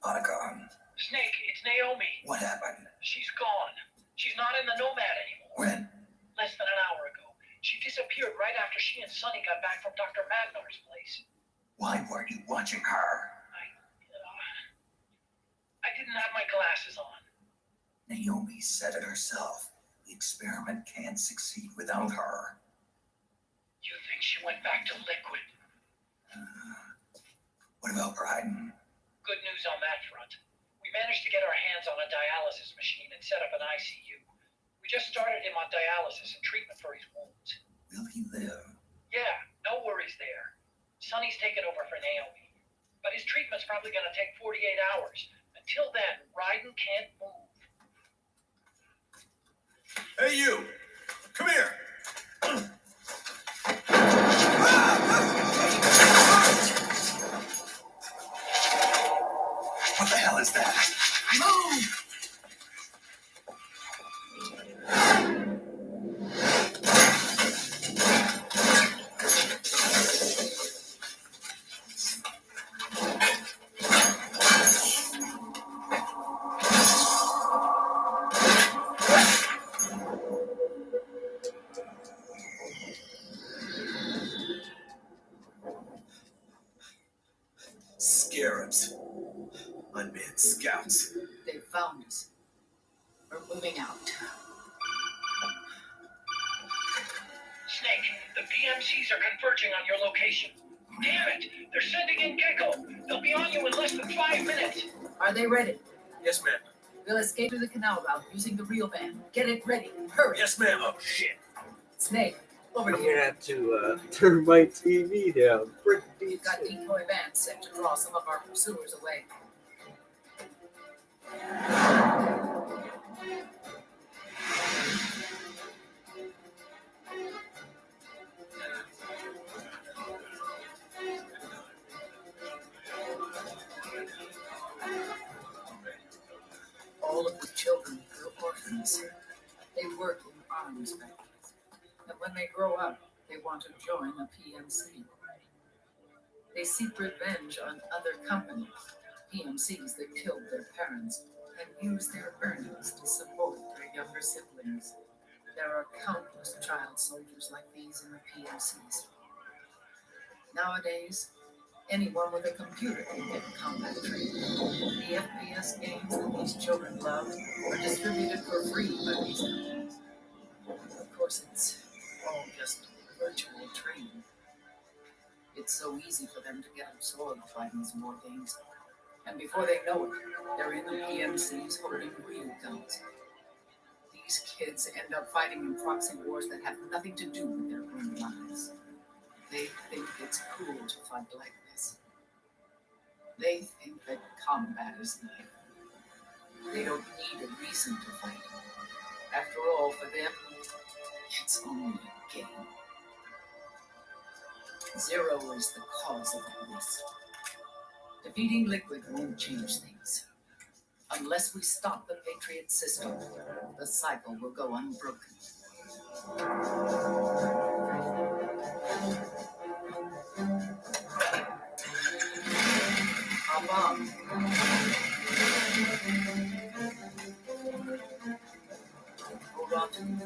Otacon, Snake, it's Naomi. what happened? She's gone. She's not in the Nomad anymore. When? Less than an hour ago. She disappeared right after she and Sonny got back from Dr. Magnar's place. Why weren't you watching her? I didn't have my glasses on. Naomi said it herself. The experiment can't succeed without her. You think she went back to Liquid? What about Bryden? Good news on that front. We managed to get our hands on a dialysis machine and set up an ICU. We just started him on dialysis and treatment for his wounds. Will he live? Yeah, no worries there. Sonny's taken over for Naomi. But his treatment's probably going to take 48 hours. Until then, Raiden can't move. Hey, you! Come here! What the hell is that? Move! Scarabs. Unmanned scouts. They found us. We're moving out. Snake, the PMCs are converging on your location. Damn it! They're sending in Gecko. They'll be on you in less than 5 minutes. Are they ready? Yes, ma'am. We'll escape through the canal route using the real van. Get it ready. Hurry. Yes, ma'am. Oh, shit. Snake, over I'm here. gonna have to turn my TV down. Pretty We've got soon. decoy vans set to draw some of our pursuers away. All of the children were orphans. They work in arms factories. And when they grow up, They want to join a PMC. They seek revenge on other companies, PMCs that killed their parents, and use their earnings to support their younger siblings. There are countless child soldiers like these in the PMCs. Nowadays, anyone with a computer can get combat training. The FPS games that these children love are distributed for free by these companies. Of course, it's all just virtual training. It's so easy for them to get absorbed by these war games. And before they know it, they're in the PMCs holding real guns. These kids end up fighting in proxy wars that have nothing to do with their own lives. They think it's cool to fight like this. They think that combat is life. They don't need a reason to fight. After all, for them, it's only a game. Zero is the cause of all this. Defeating Liquid won't change things. Unless we stop the Patriot system, the cycle will go unbroken. Hop on. Hold on to me.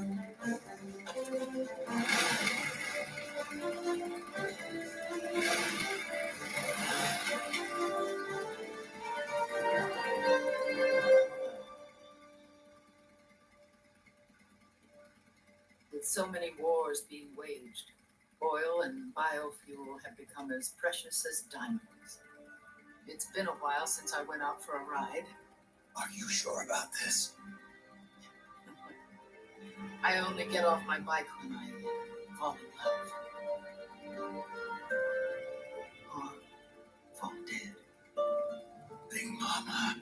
With so many wars being waged, oil and biofuel have become as precious as diamonds. It's been a while since I went out for a ride. Are you sure about this? I only get off my bike when I fall in love. Or fall dead. Big Mama.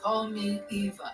Call me Eva.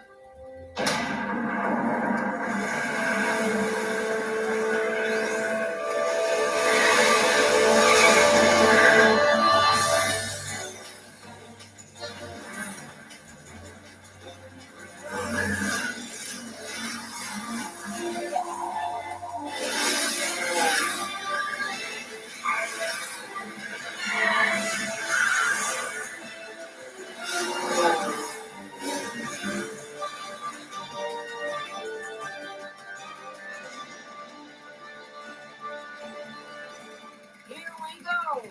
Here we go.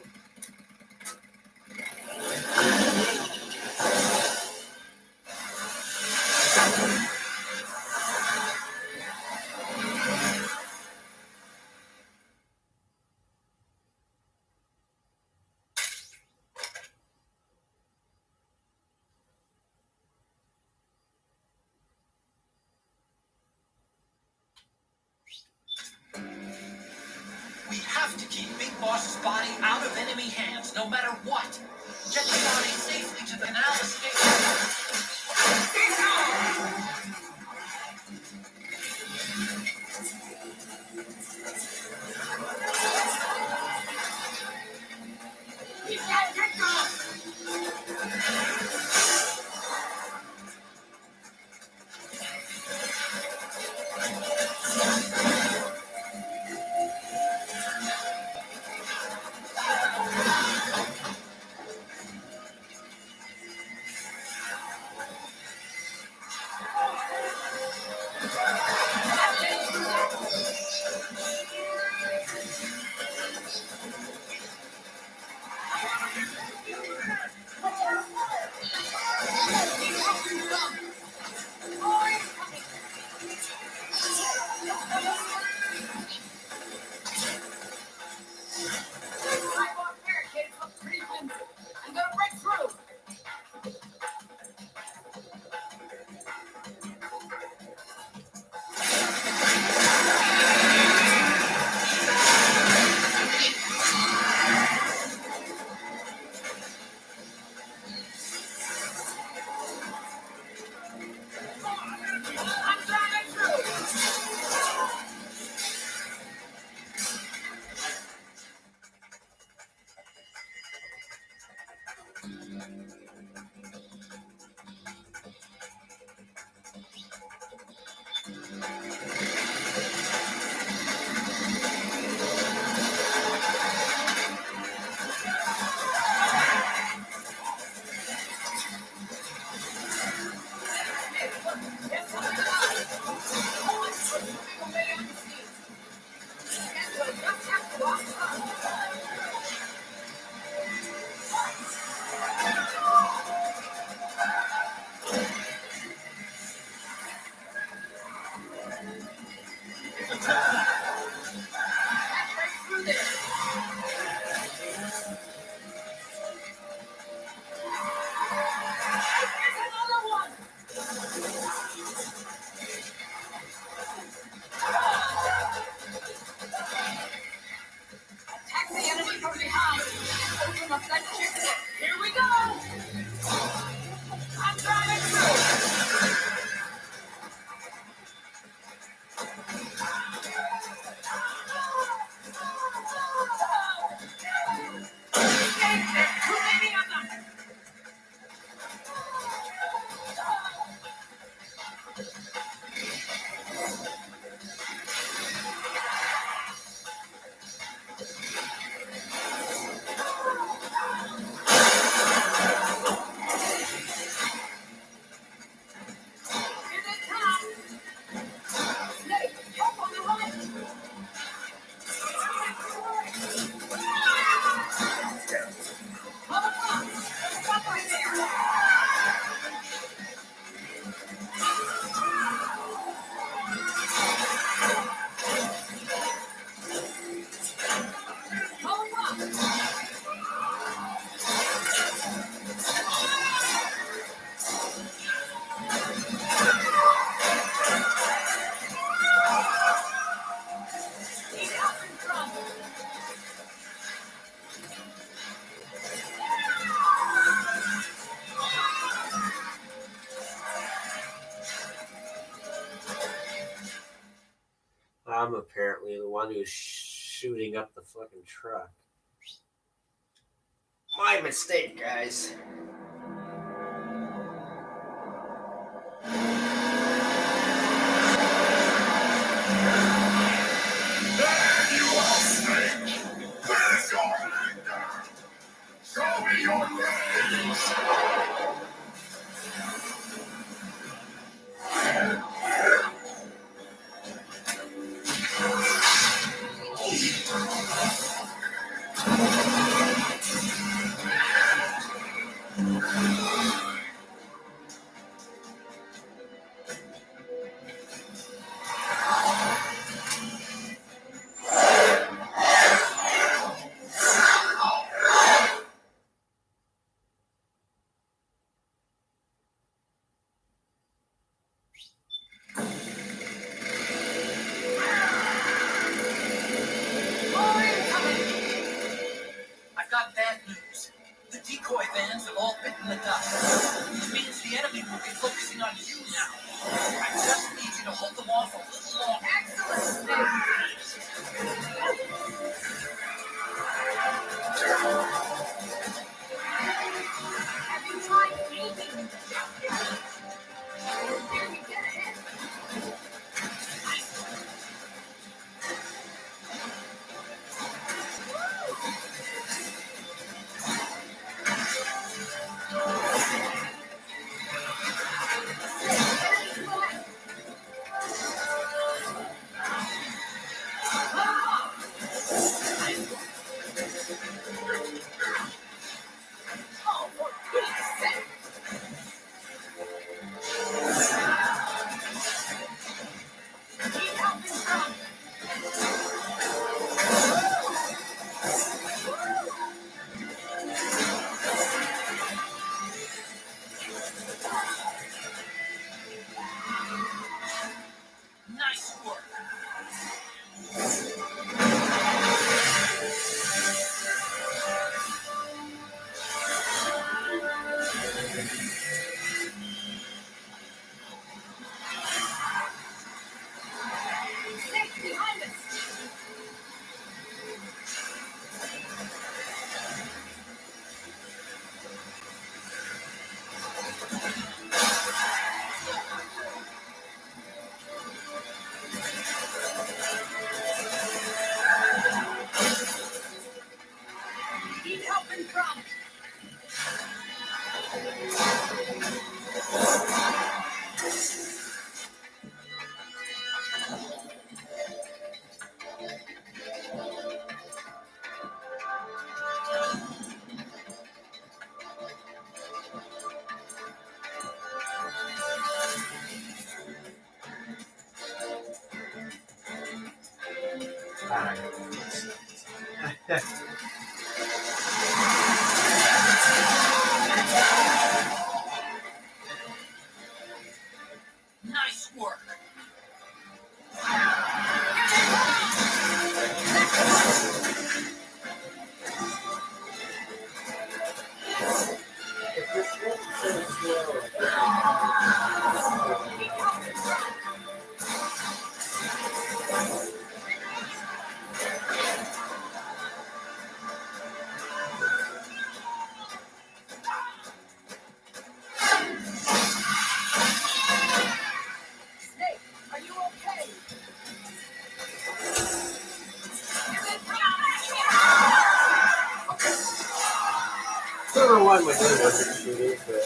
We have to keep Big Boss's body out of enemy hands, no matter what. Get the body safely to the canal escape. I'm gonna break through. I'm driving through. I'm apparently the one who's shooting up the fucking truck. My mistake, guys. There you are, Snake! Where's your anger? Show me your rage! I've got bad news. The decoy vans have all bitten the dust. Which means the enemy will be focusing on you now. I just need you to hold them off a little longer. Have you tried aiming? Can you get ahead? Oh, for goodness sake! Need help in front. Nice work. Snake behind us! Need help in front. Nice work. If this thing's so slow, Snake, are you okay? number one, my gun wasn't shooting, but.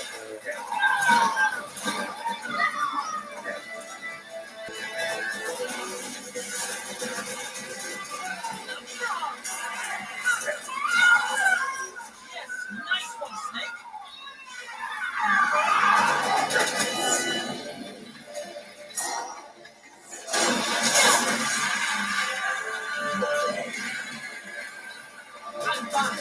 Yes, nice one, Snake. I'm fine.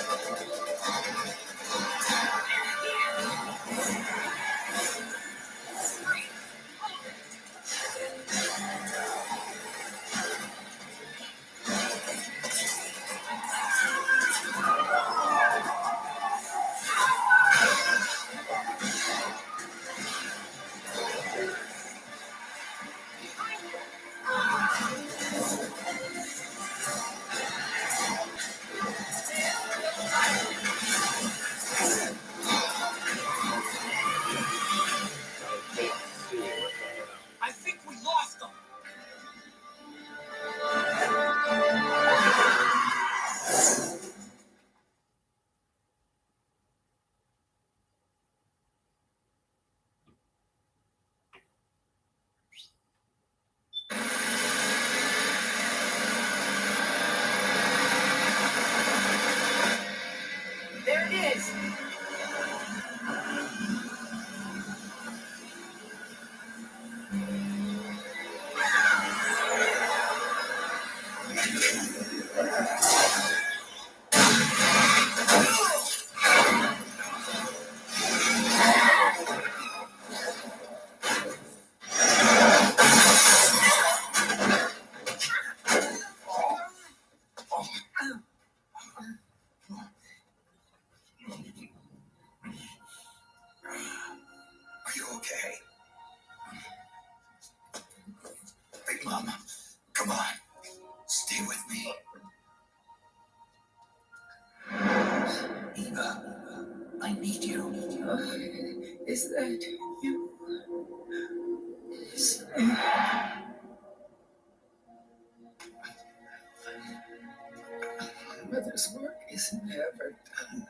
Mama, come on. Stay with me. Eva, I need you. Is that you? Mother's work is never done.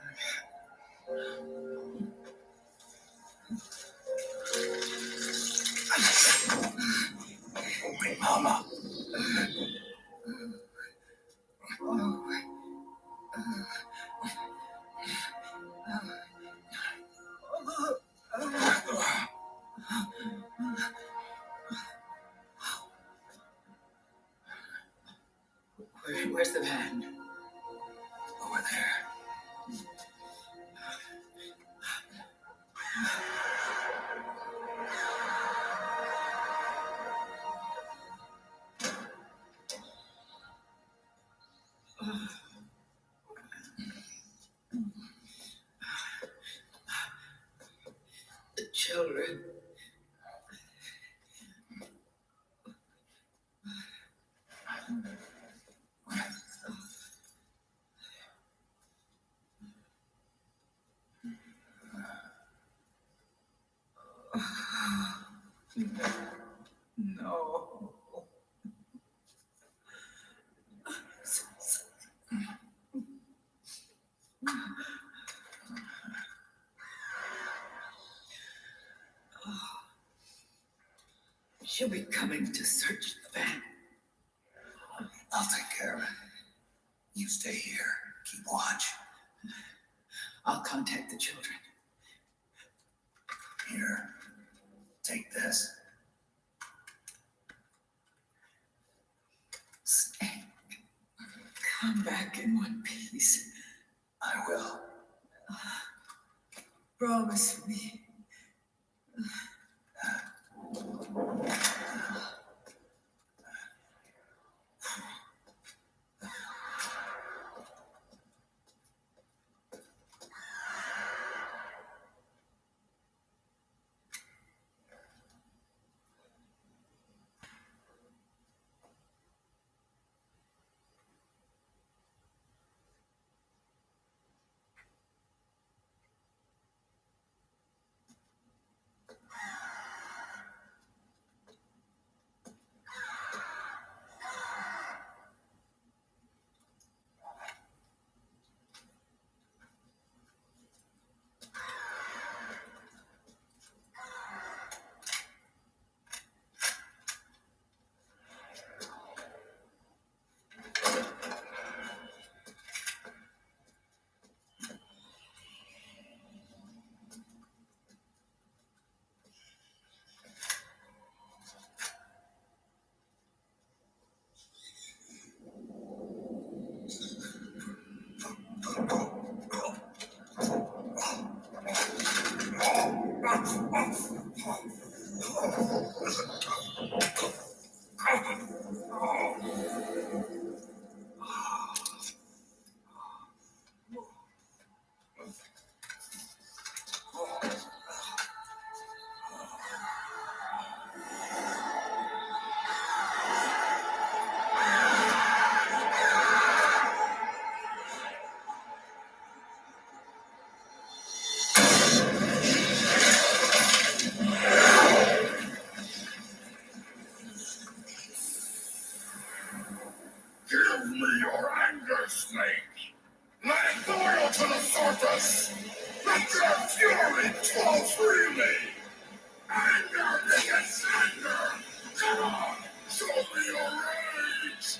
Wait, Mama. Where's the van? Over there. The children. No. She'll be coming to search the van. I'll take care of it. You stay here. Keep watch. I'll contact the children. Here. Take this. Snake, come back in one piece. I will. Promise me. Give me your anger, Snake. Let it boil to the surface. Let your fury flow freely. Anger begets anger. Come on, show me your rage.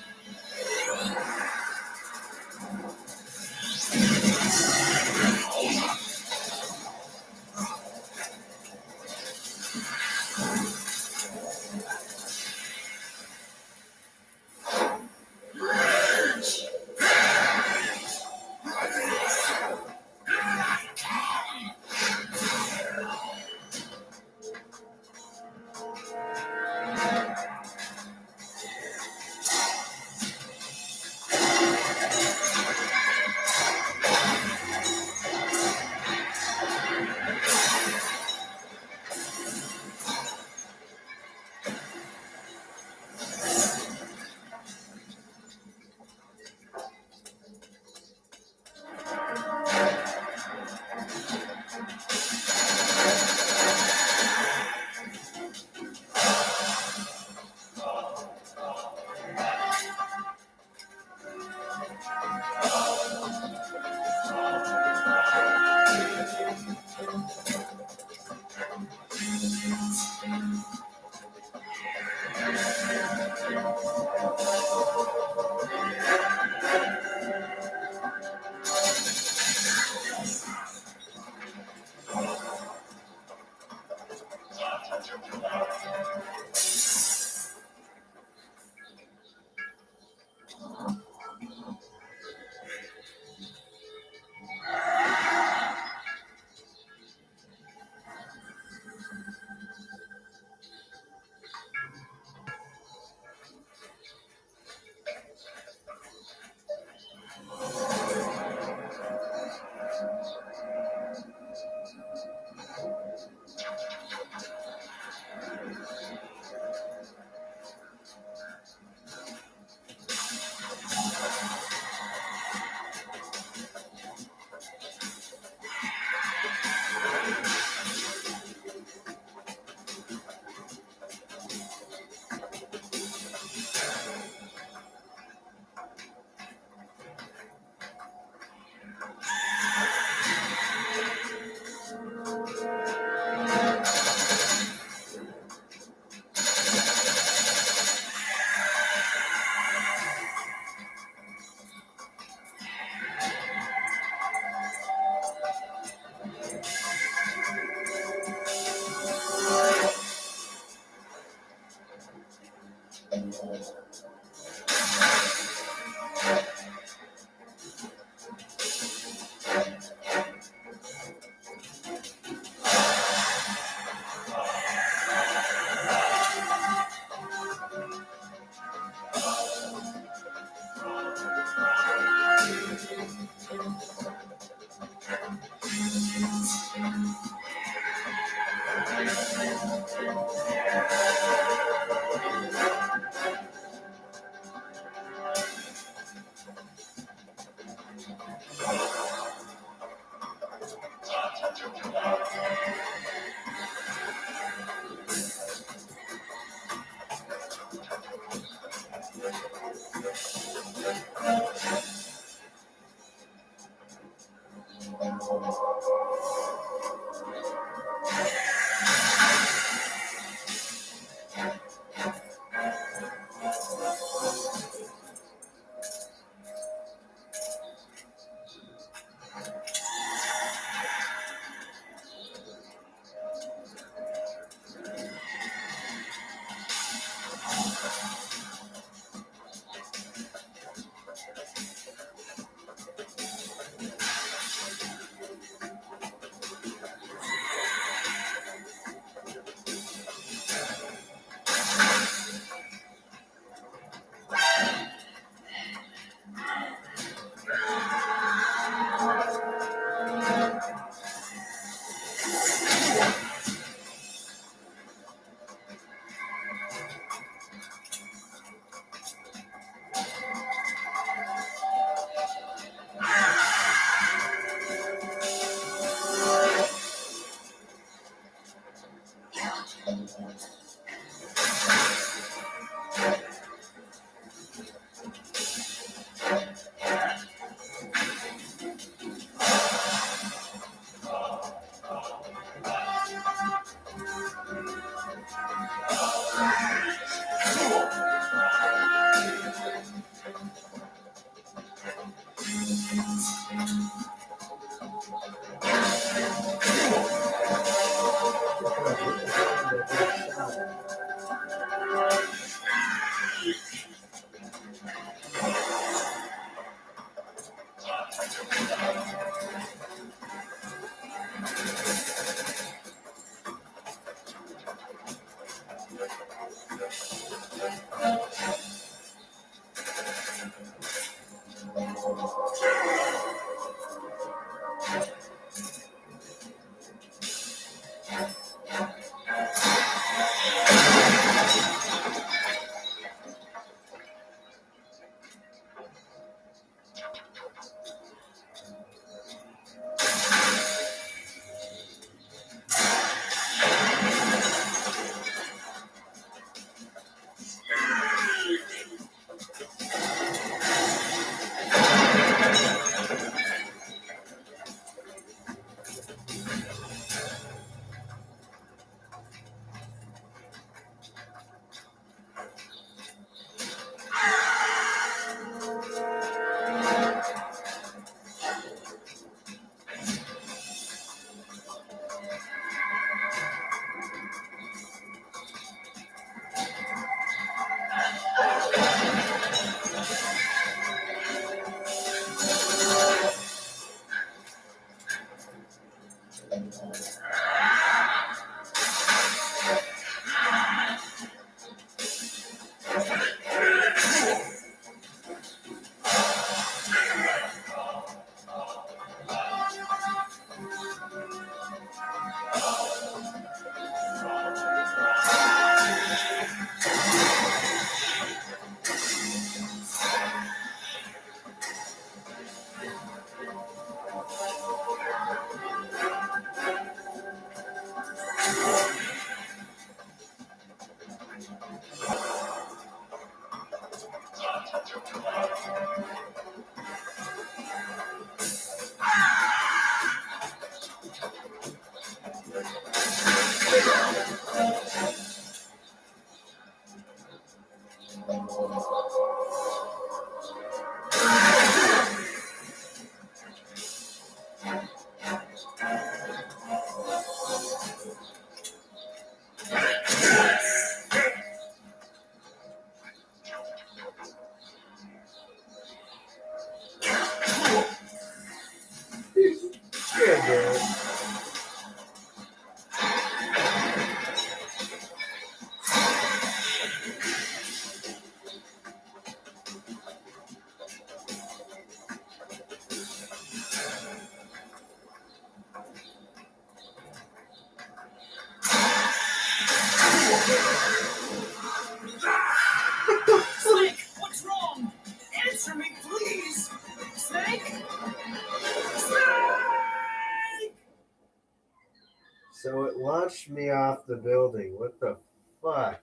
off the building. What the fuck?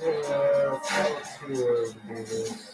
Yeah, let's see where we do this.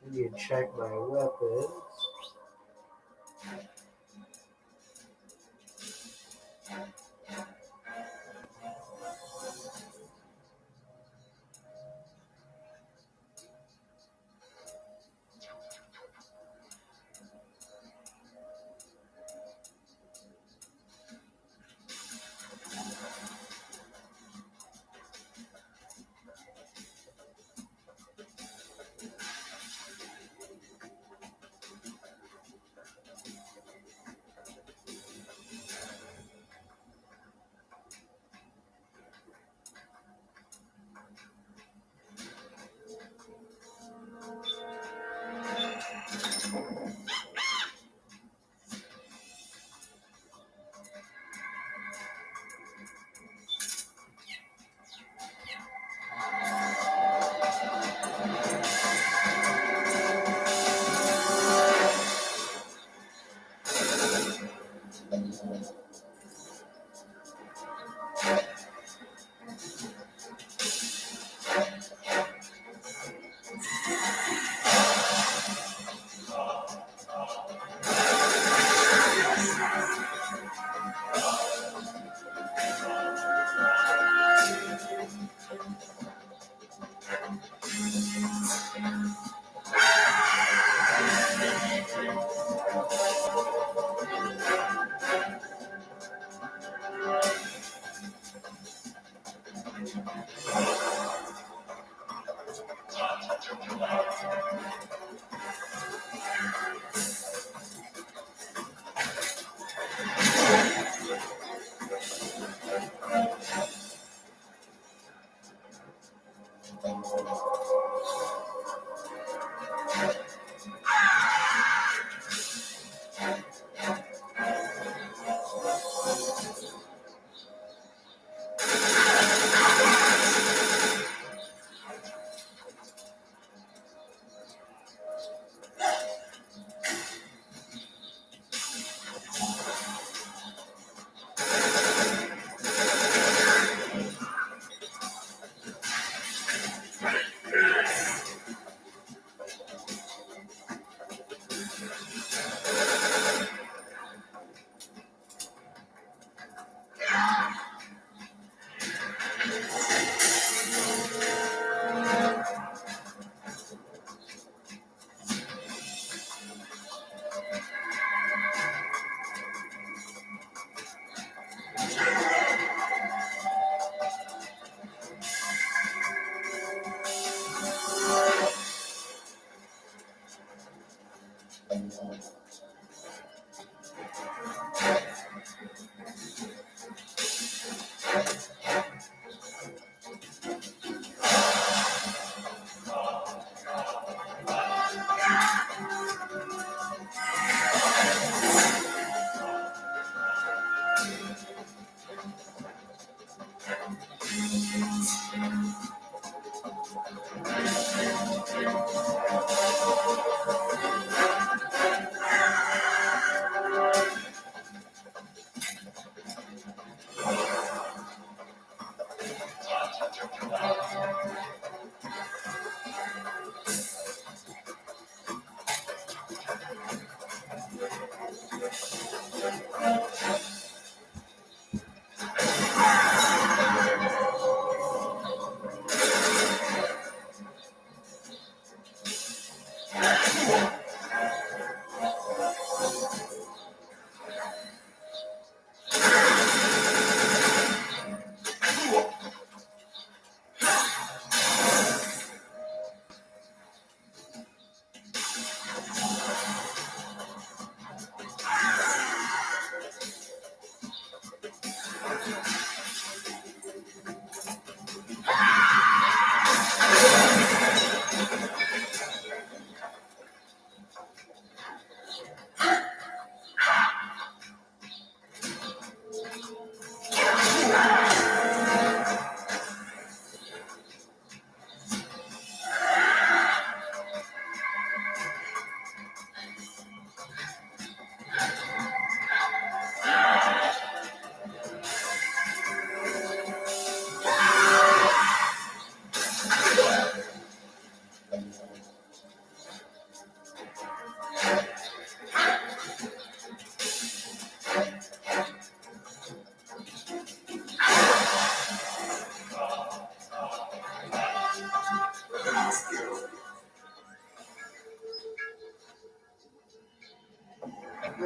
I need to check my weapons.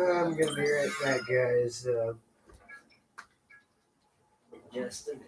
I'm gonna be right back, guys. Just a minute.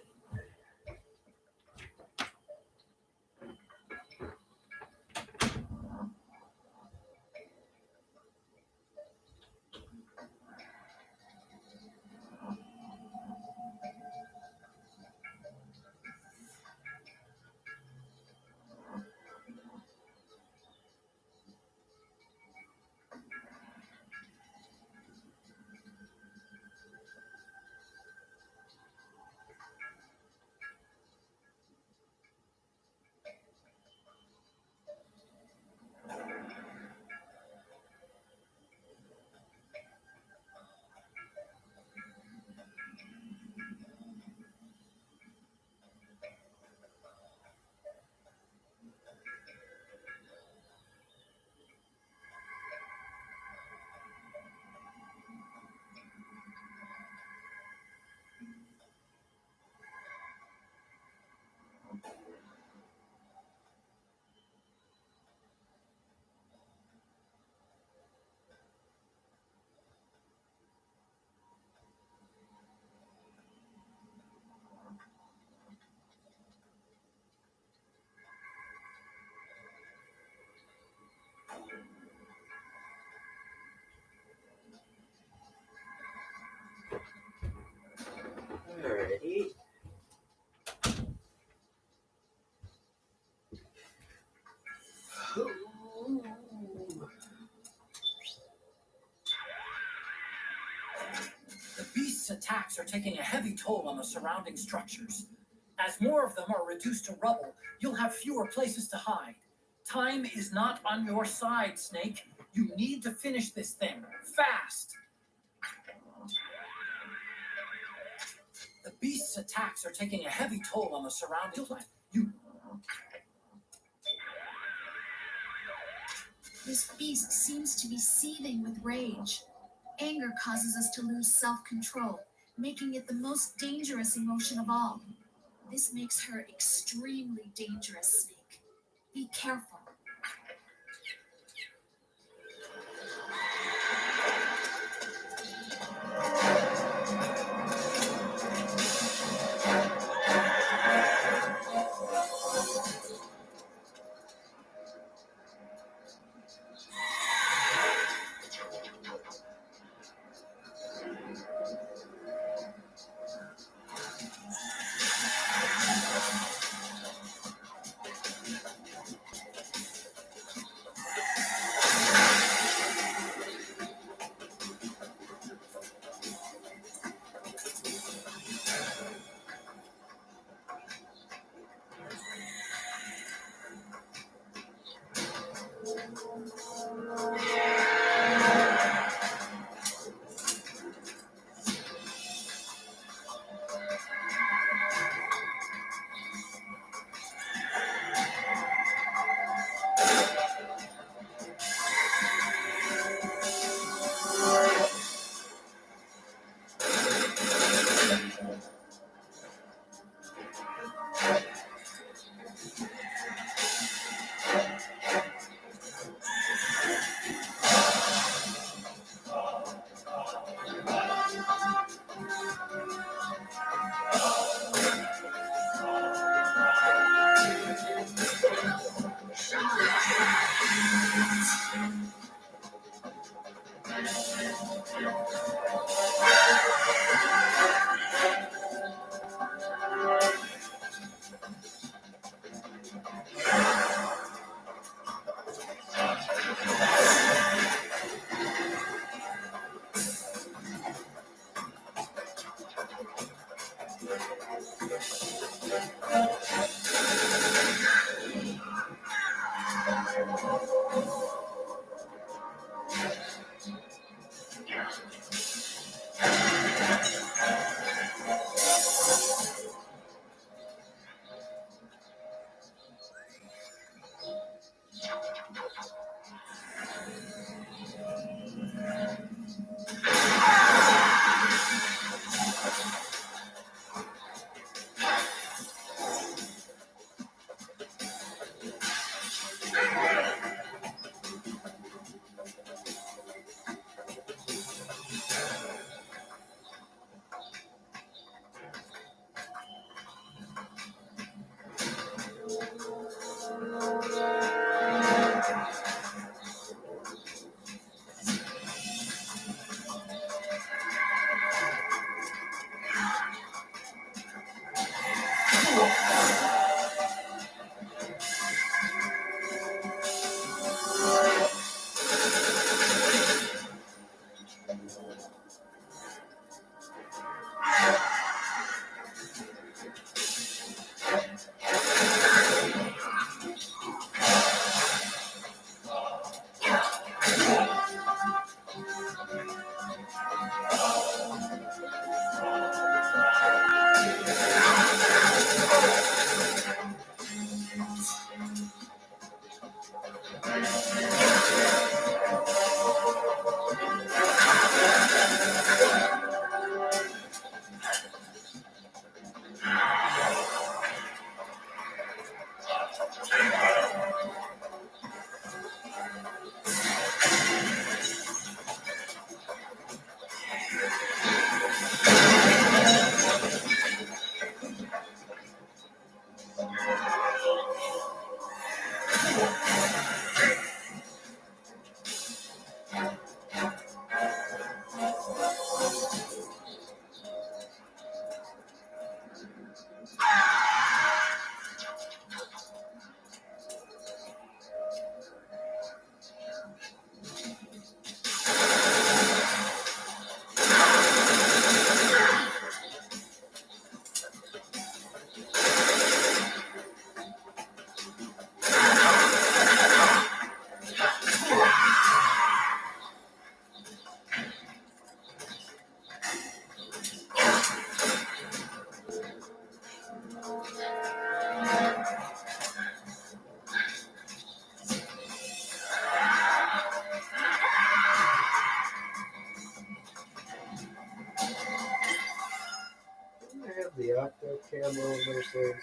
Alrighty. The beast's attacks are taking a heavy toll on the surrounding structures. As more of them are reduced to rubble, you'll have fewer places to hide. Time is not on your side, Snake. You need to finish this thing. Fast! The beast's attacks are taking a heavy toll on the surrounding planet. This beast seems to be seething with rage. Anger causes us to lose self-control, making it the most dangerous emotion of all. This makes her extremely dangerous, Snake. Be careful. The Octo Camo versus.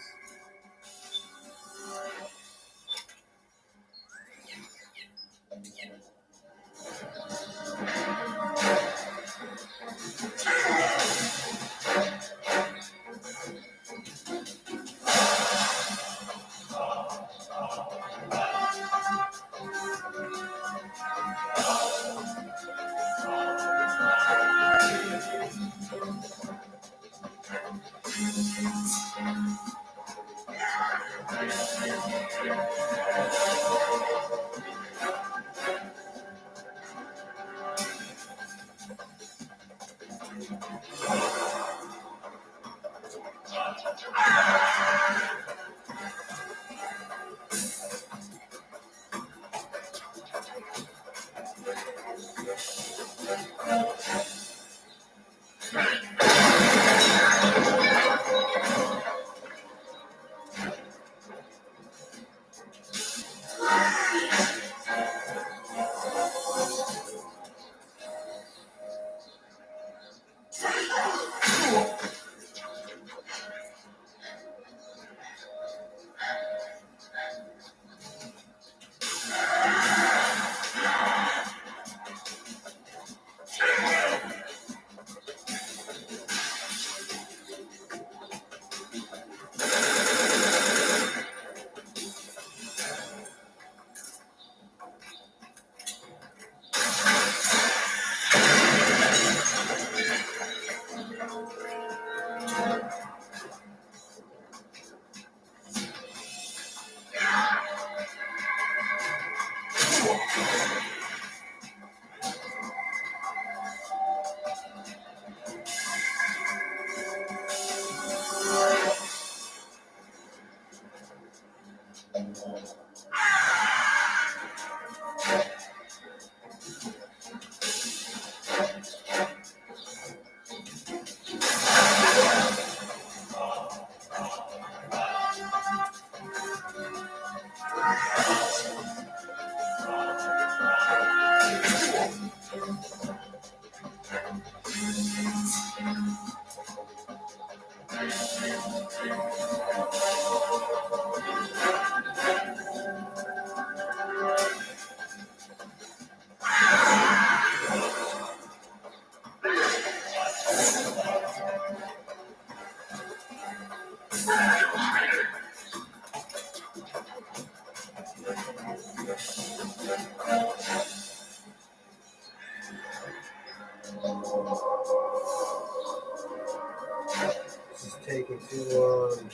This is taking too long.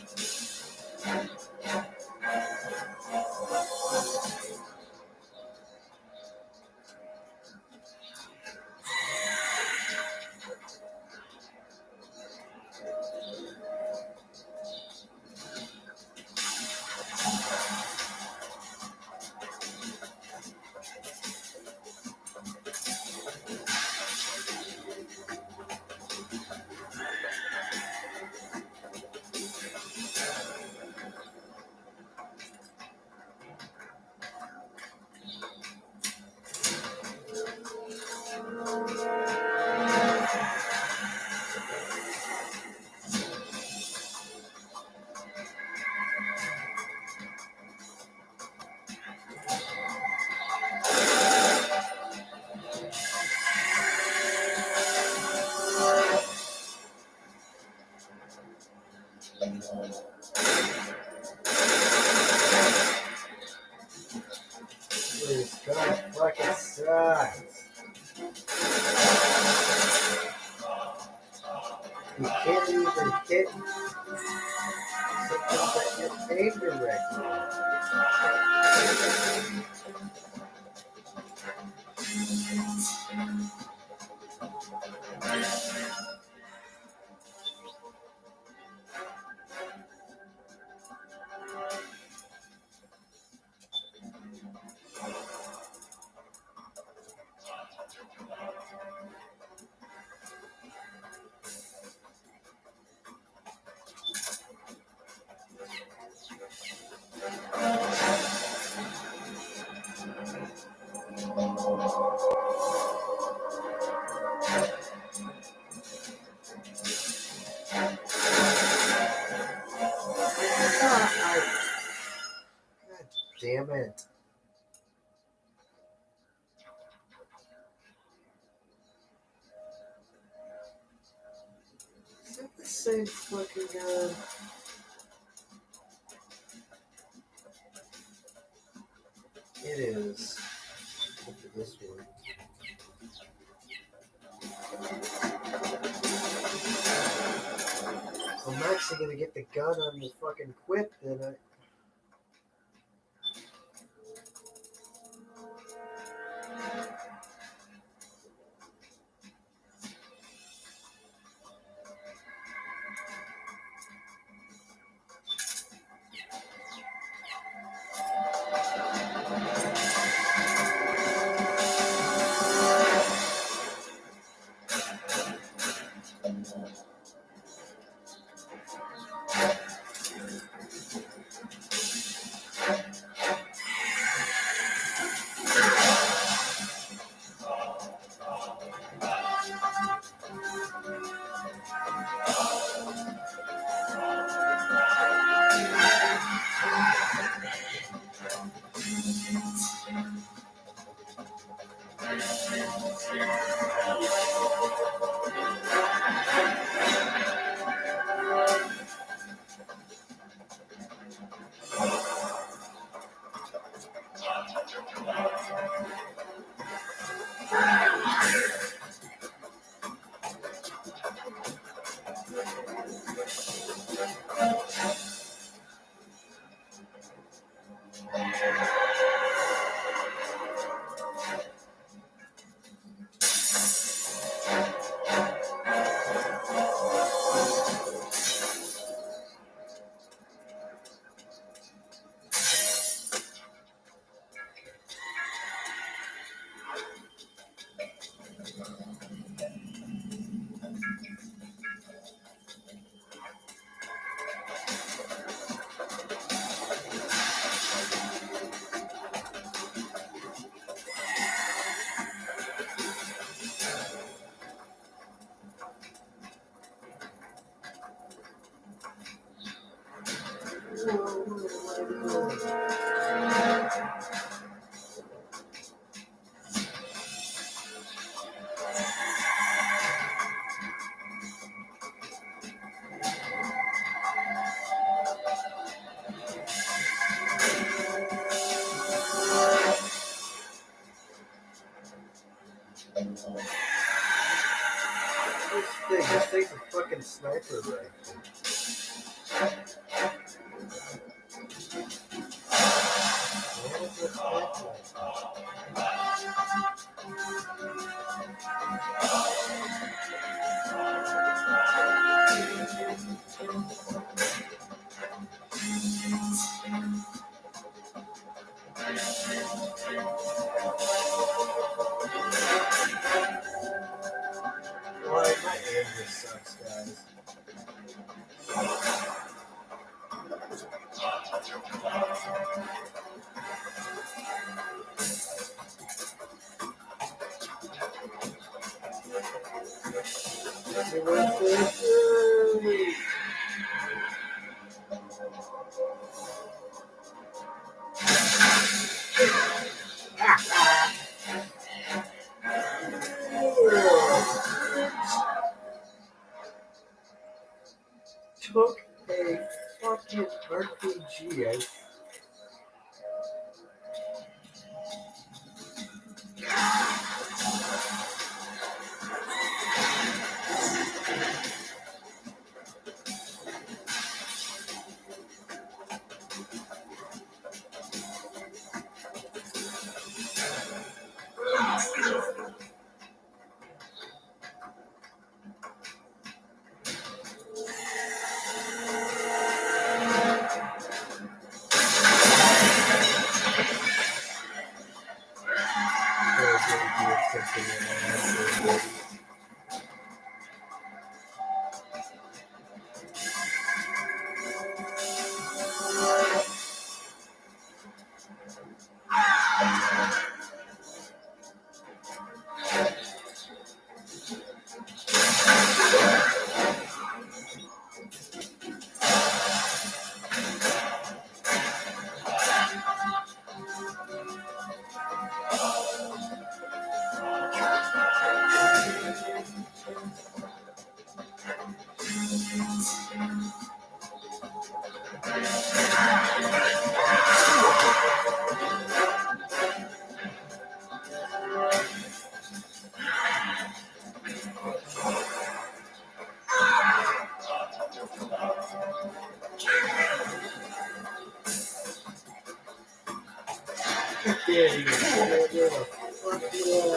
This guy fucking sucks. You can't even hit something that you're aimed directly. Damn it. Is that the same fucking gun? It is. Look at this one. I'm actually gonna get the gun on the fucking quip, then I. This takes a fucking sniper rifle. What is this Why my aim just sucks, guys. Took a fucking RPG. Yeah, you're gonna fuck you up.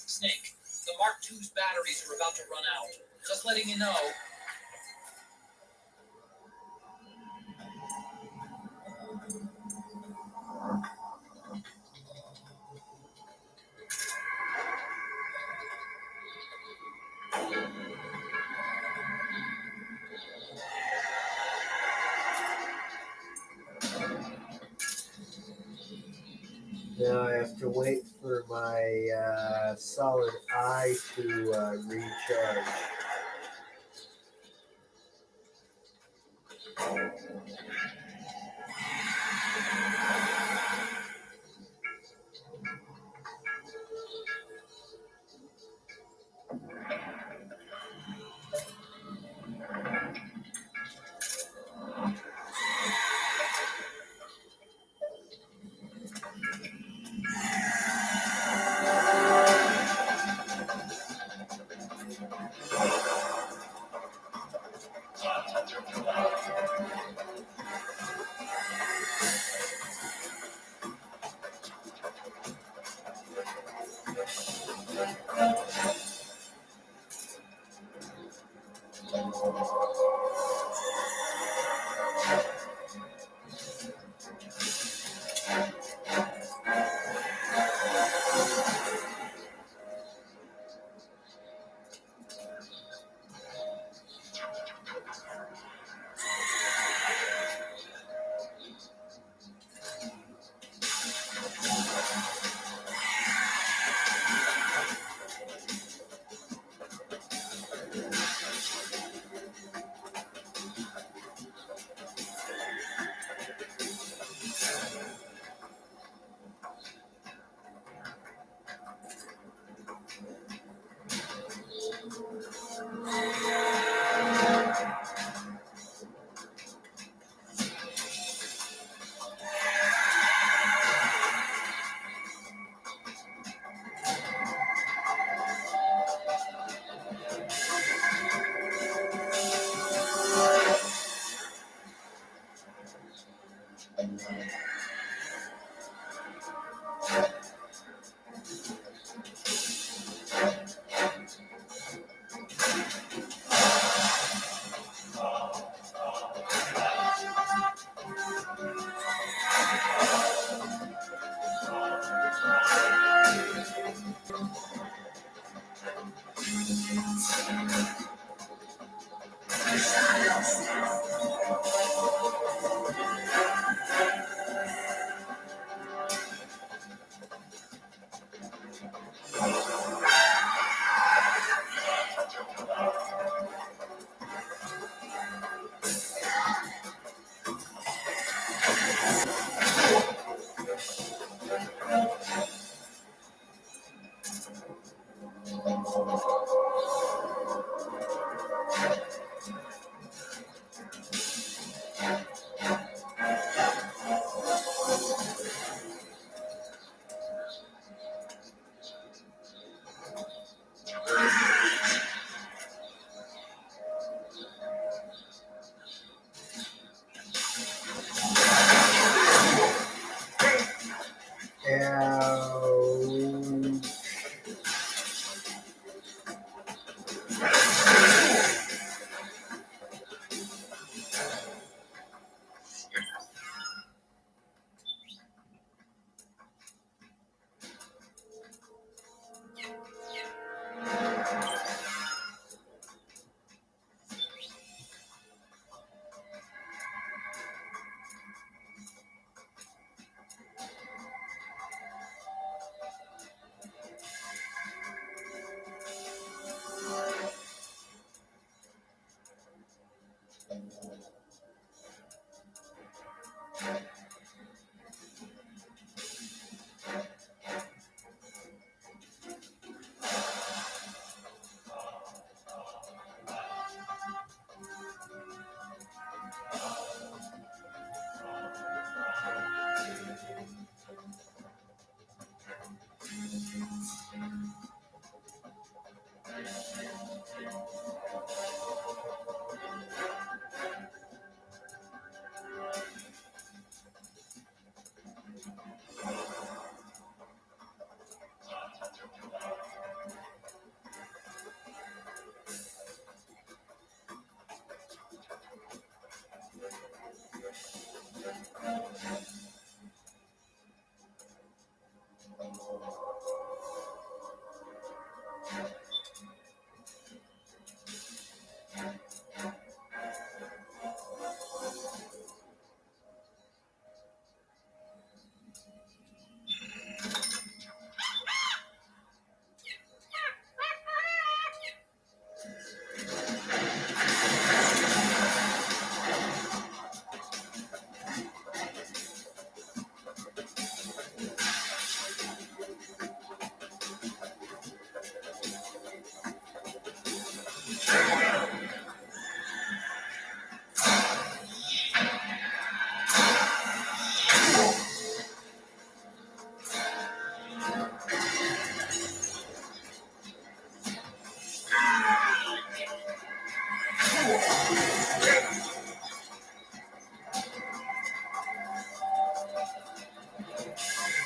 Snake, the Mark II's batteries are about to run out. Just letting you know. Now I have to wait for my solid eye to recharge.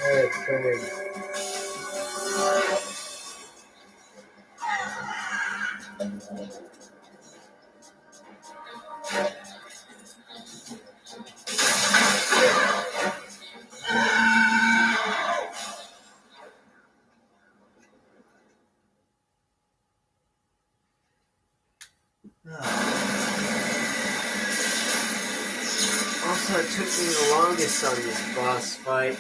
Alright, coming. Also, it took me the longest on this boss fight.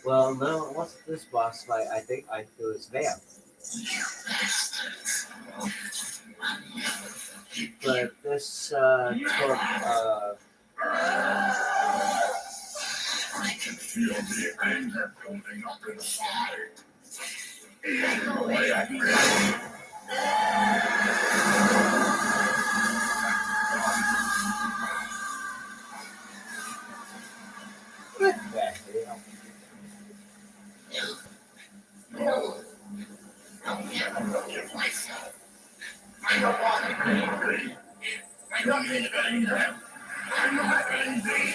Well, no, it wasn't this boss fight. I think it was Vamp. But this took. I can feel the anger building up inside. Either way I go. What the hell? No, I'll never forgive myself. I don't want to be angry. I don't need anger. I'm not angry.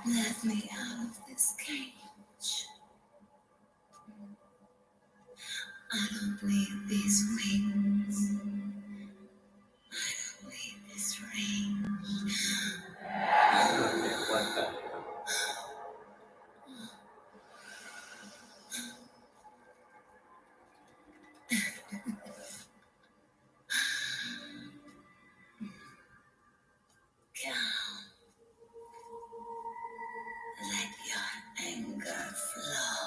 Let me out of this cage. I don't need these wings. I don't need this range. Okay, what the hell? Come, let your anger flow.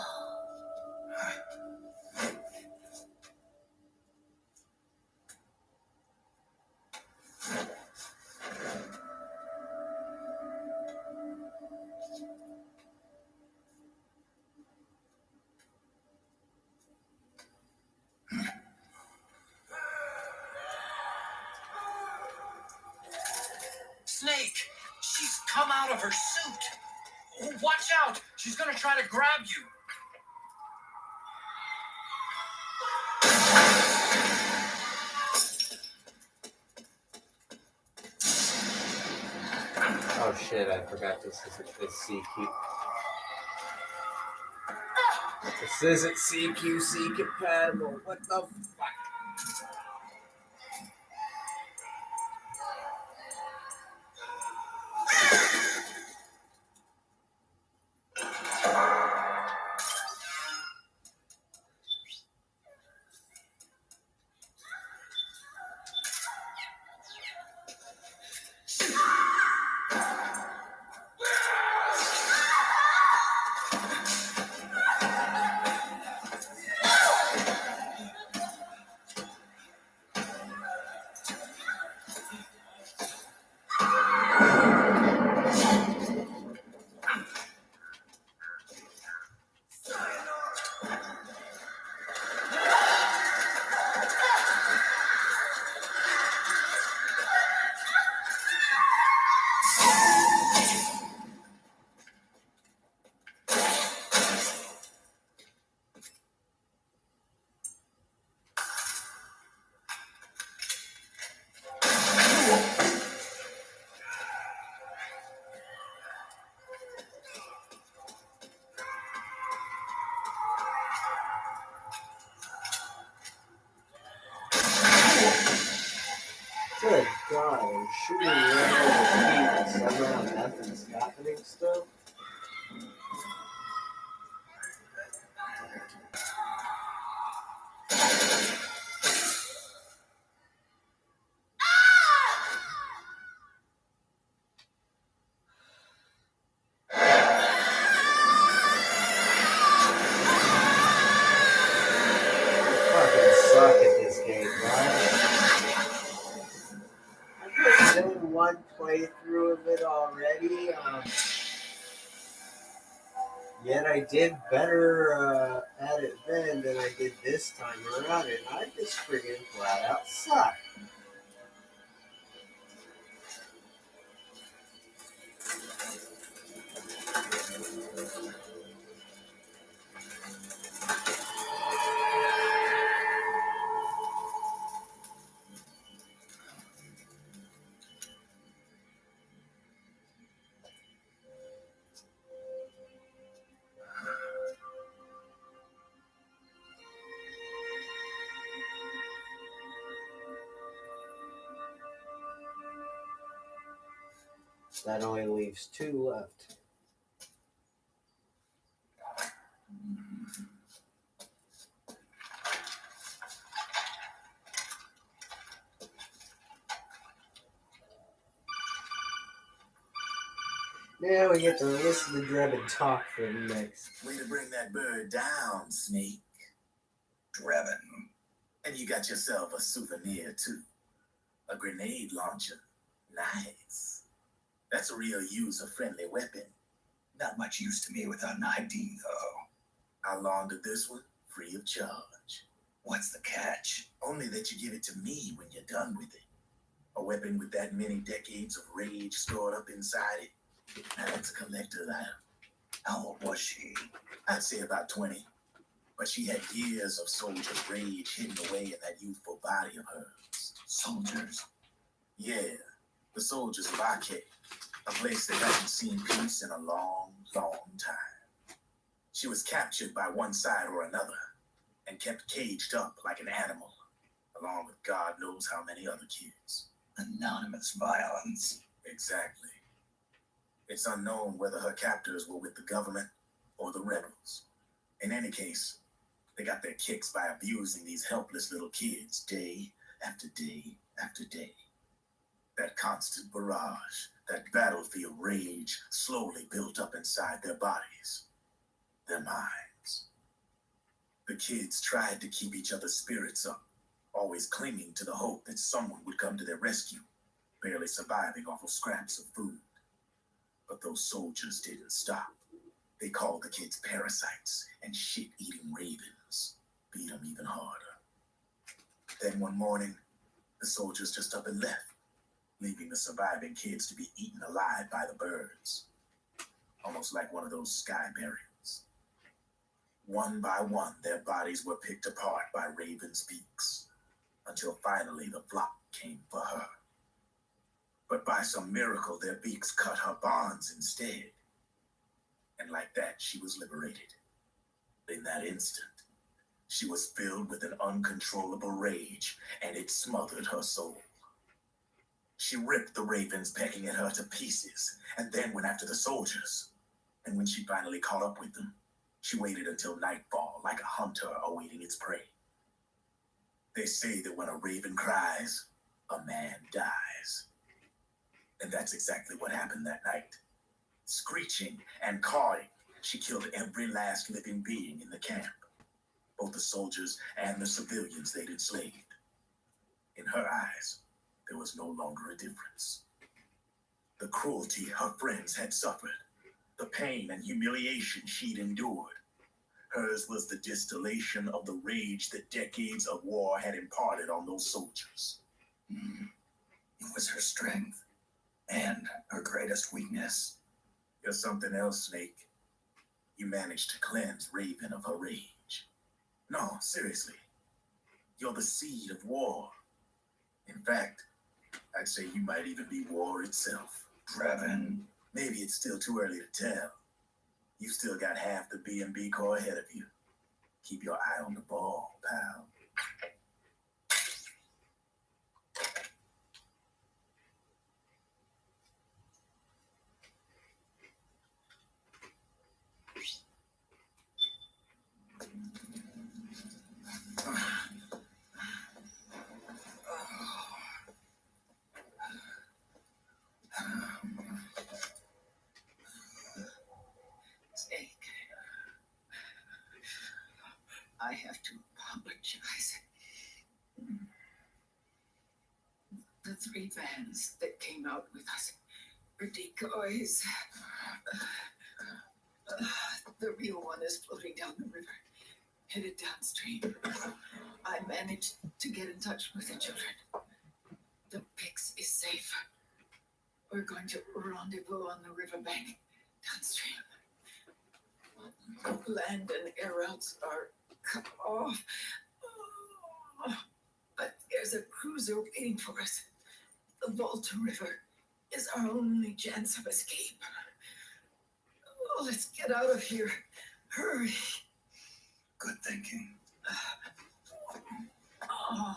Snake! She's come out of her suit! Watch out! She's gonna try to grab you! Oh shit, I forgot this is CQ. This isn't CQC compatible. What the fuck? God, I'm shooting right at the feet and somehow nothing's happening still. Fucking suck at this game, guys. I've done one playthrough of it already. Yet I did better at it then than I did this time around, and I just friggin' flat out suck. That only leaves 2 left. Now we get to listen to Drebin talk for the next. Way to bring that bird down, Snake. Drebin. And you got yourself a souvenir, too. A grenade launcher. Nice. That's a real user-friendly weapon. Not much use to me without an ID, though. I laundered this one free of charge. What's the catch? Only that you give it to me when you're done with it. A weapon with that many decades of rage stored up inside it. Now that's a collector's item. How old was she? I'd say about 20. But she had years of soldier's rage hidden away in that youthful body of hers. Soldiers? Yeah, the soldiers of Arcade. A place that hasn't seen peace in a long, long time. She was captured by one side or another and kept caged up like an animal, along with God knows how many other kids. Anonymous violence. Exactly. It's unknown whether her captors were with the government or the rebels. In any case, they got their kicks by abusing these helpless little kids day after day after day. That constant barrage, that battlefield rage slowly built up inside their bodies, their minds. The kids tried to keep each other's spirits up, always clinging to the hope that someone would come to their rescue, barely surviving off of scraps of food. But those soldiers didn't stop. They called the kids parasites and shit-eating ravens, beat them even harder. Then one morning, the soldiers just up and left, leaving the surviving kids to be eaten alive by the birds. Almost like one of those sky burials. One by one, their bodies were picked apart by ravens' beaks, until finally the flock came for her. But by some miracle, their beaks cut her bonds instead. And like that, she was liberated. In that instant, she was filled with an uncontrollable rage, and it smothered her soul. She ripped the ravens pecking at her to pieces, and then went after the soldiers. And when she finally caught up with them, she waited until nightfall like a hunter awaiting its prey. They say that when a raven cries, a man dies. And that's exactly what happened that night. Screeching and cawing, she killed every last living being in the camp, both the soldiers and the civilians they'd enslaved. In her eyes, there was no longer a difference. The cruelty her friends had suffered, the pain and humiliation she'd endured, hers was the distillation of the rage that decades of war had imparted on those soldiers. It was her strength and her greatest weakness. You're something else, Snake. You managed to cleanse Raven of her rage. No, seriously. You're the seed of war. In fact, I'd say you might even be war itself. Drebin. Maybe it's still too early to tell. You've still got half the B&B Corps ahead of you. Keep your eye on the ball, pal. The 3 vans that came out with us were decoys. The real one is floating down the river, headed downstream. I managed to get in touch with the children. The Pix is safe. We're going to rendezvous on the riverbank downstream. Land and air routes are cut off. But there's a cruiser waiting for us. The Volta River is our only chance of escape. Oh, let's get out of here. Hurry. Good thinking. Oh.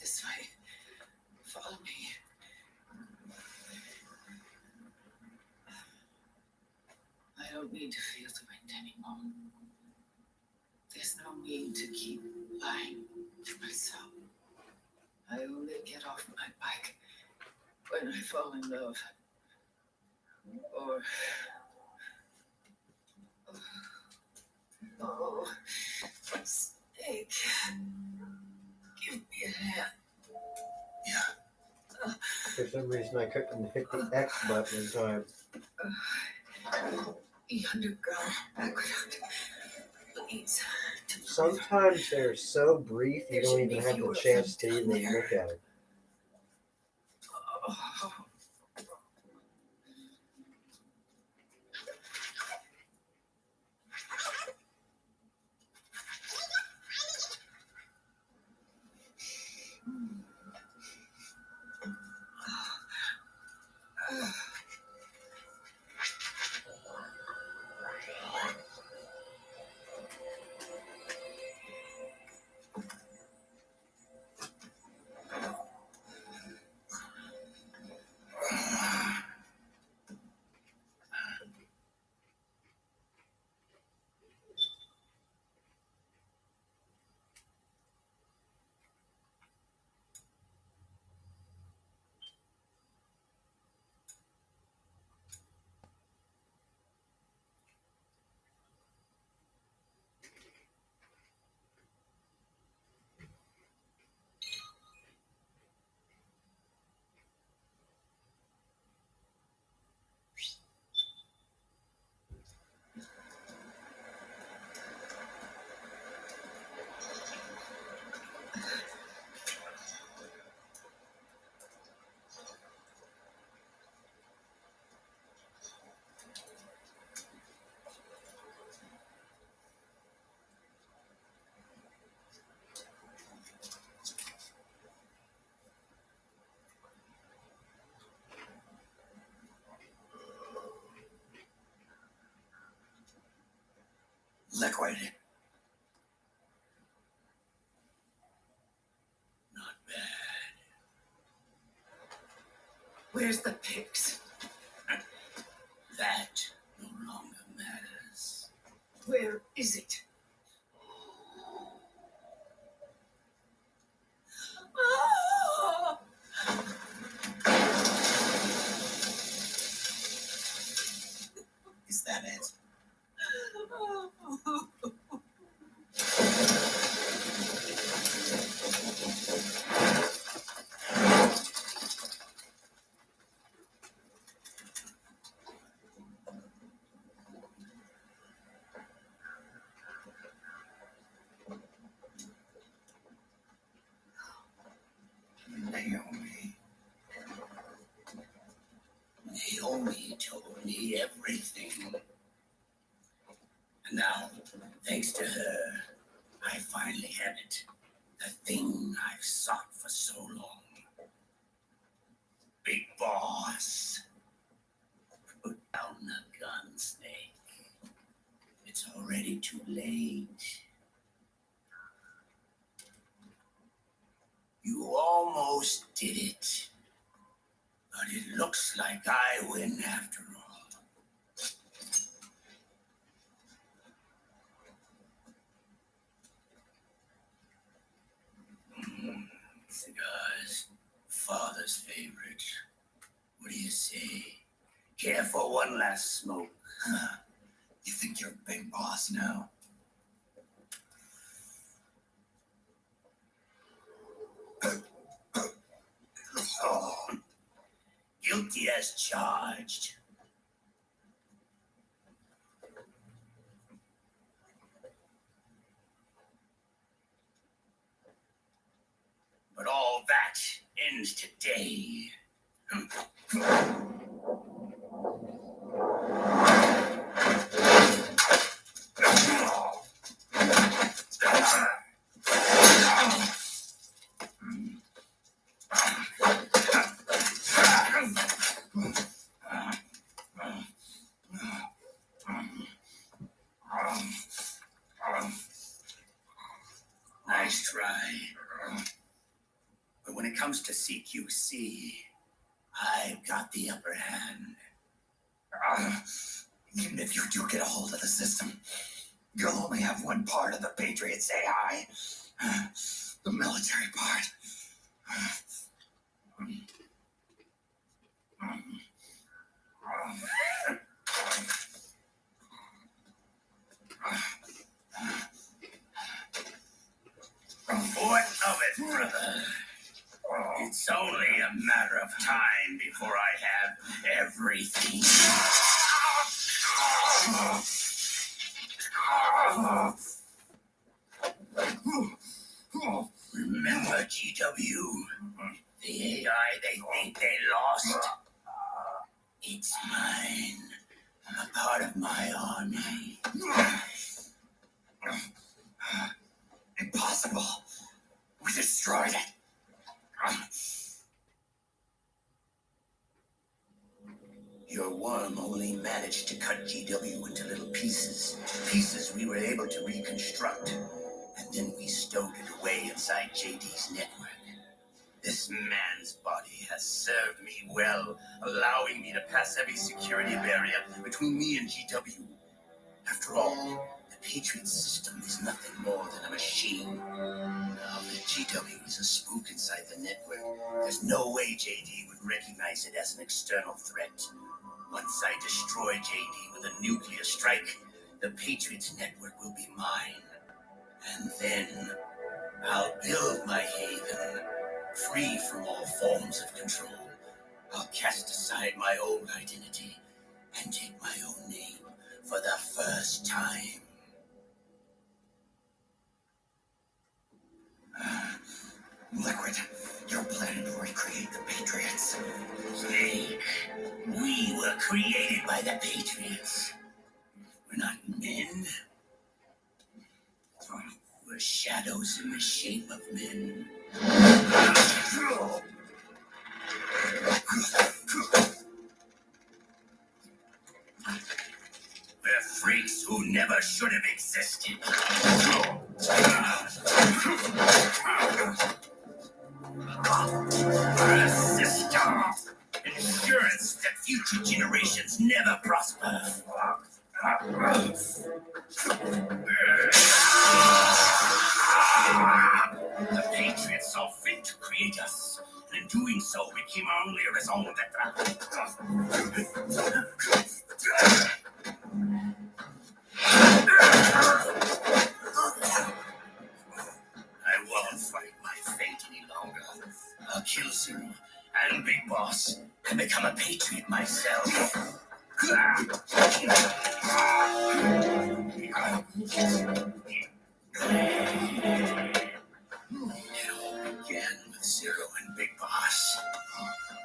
This way. Follow me. I don't need to feel the wind anymore. There's no need to keep lying to myself. I only get off my bike when I fall in love. Or... Oh, Snake. Give me a hand. For some reason, I couldn't hit the X button in time. The underground aqueduct leads to the river. Sometimes they're so brief you There don't should be even have the fewer of chance them to down even there. look at it. Oh. Liquid. Not bad. Where's the Pix? That no longer matters. Where is it? Ah! Is that it? Naomi. Naomi told me everything. And now, thanks to her, I finally have it. The thing I've sought for so long. Big boss. Put down the gun, Snake. It's already too late. You almost did it. But it looks like I win after all. father's favorite. What do you say? Care for one last smoke? You think you're a big boss now? Oh, guilty as charged. But all that ends today. Nice try. But when it comes to CQC, I've got the upper hand. Even if you do get a hold of the system, you'll only have one part of the Patriots AI. The military part. What of it, brother? It's only a matter of time before I have everything. Remember, GW? The AI they think they lost? It's mine. A part of my army. Impossible. We destroyed it. Your worm only managed to cut GW into little pieces. Pieces we were able to reconstruct. And then we stowed it away inside JD's network. This man's body has served me well, allowing me to pass every security barrier between me and GW. After all, the Patriots system is nothing more than a machine. Now that GW is a spook inside the network, there's no way JD would recognize it as an external threat. Once I destroy JD with a nuclear strike, the Patriots network will be mine. And then I'll build my haven, free from all forms of control. I'll cast aside my old identity and take my own name for the first time. Liquid, you're planning to recreate the Patriots. Snake, we were created by the Patriots. We're not men. We're shadows in the shape of men. We're freaks who never should have existed. We're a system. Insurance that future generations never prosper. The Patriots saw fit to create us, and in doing so became our only raison d'etre. I won't fight my fate any longer. I'll kill Zero and Big Boss and become a Patriot myself. It all began with Zero and Big Boss.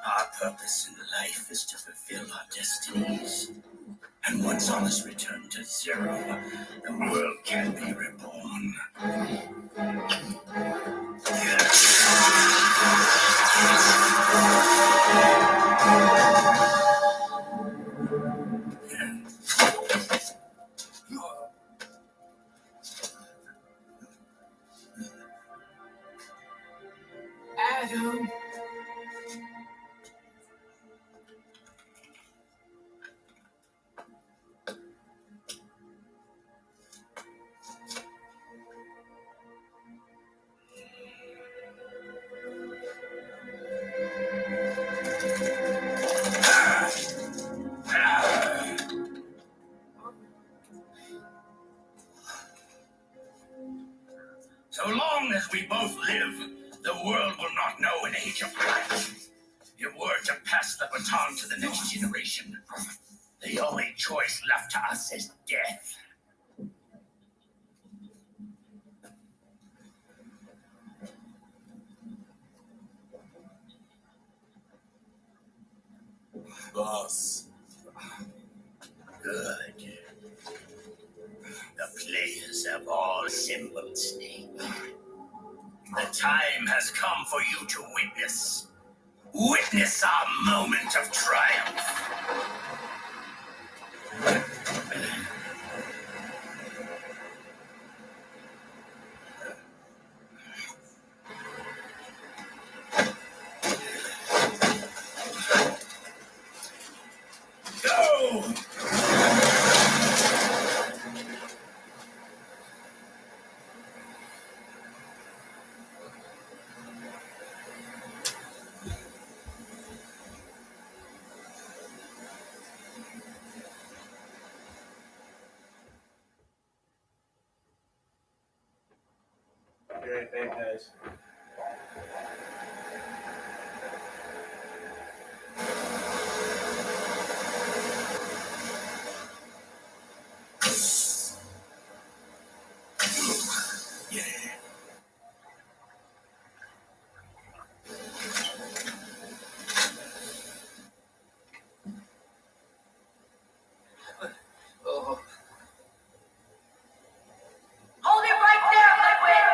Our purpose in life is to fulfill our destinies. And once all is returned to Zero, the world can be reborn. Adam. we both live, the world will not know an age of light. If we're to pass the baton to the next generation, the only choice left to us is death. Boss. Good. The players have all assembled, Snake. The time has come for you to witness. Witness our moment of triumph. Go! Great, thanks, guys. Oh. Hold it right there, Liquid!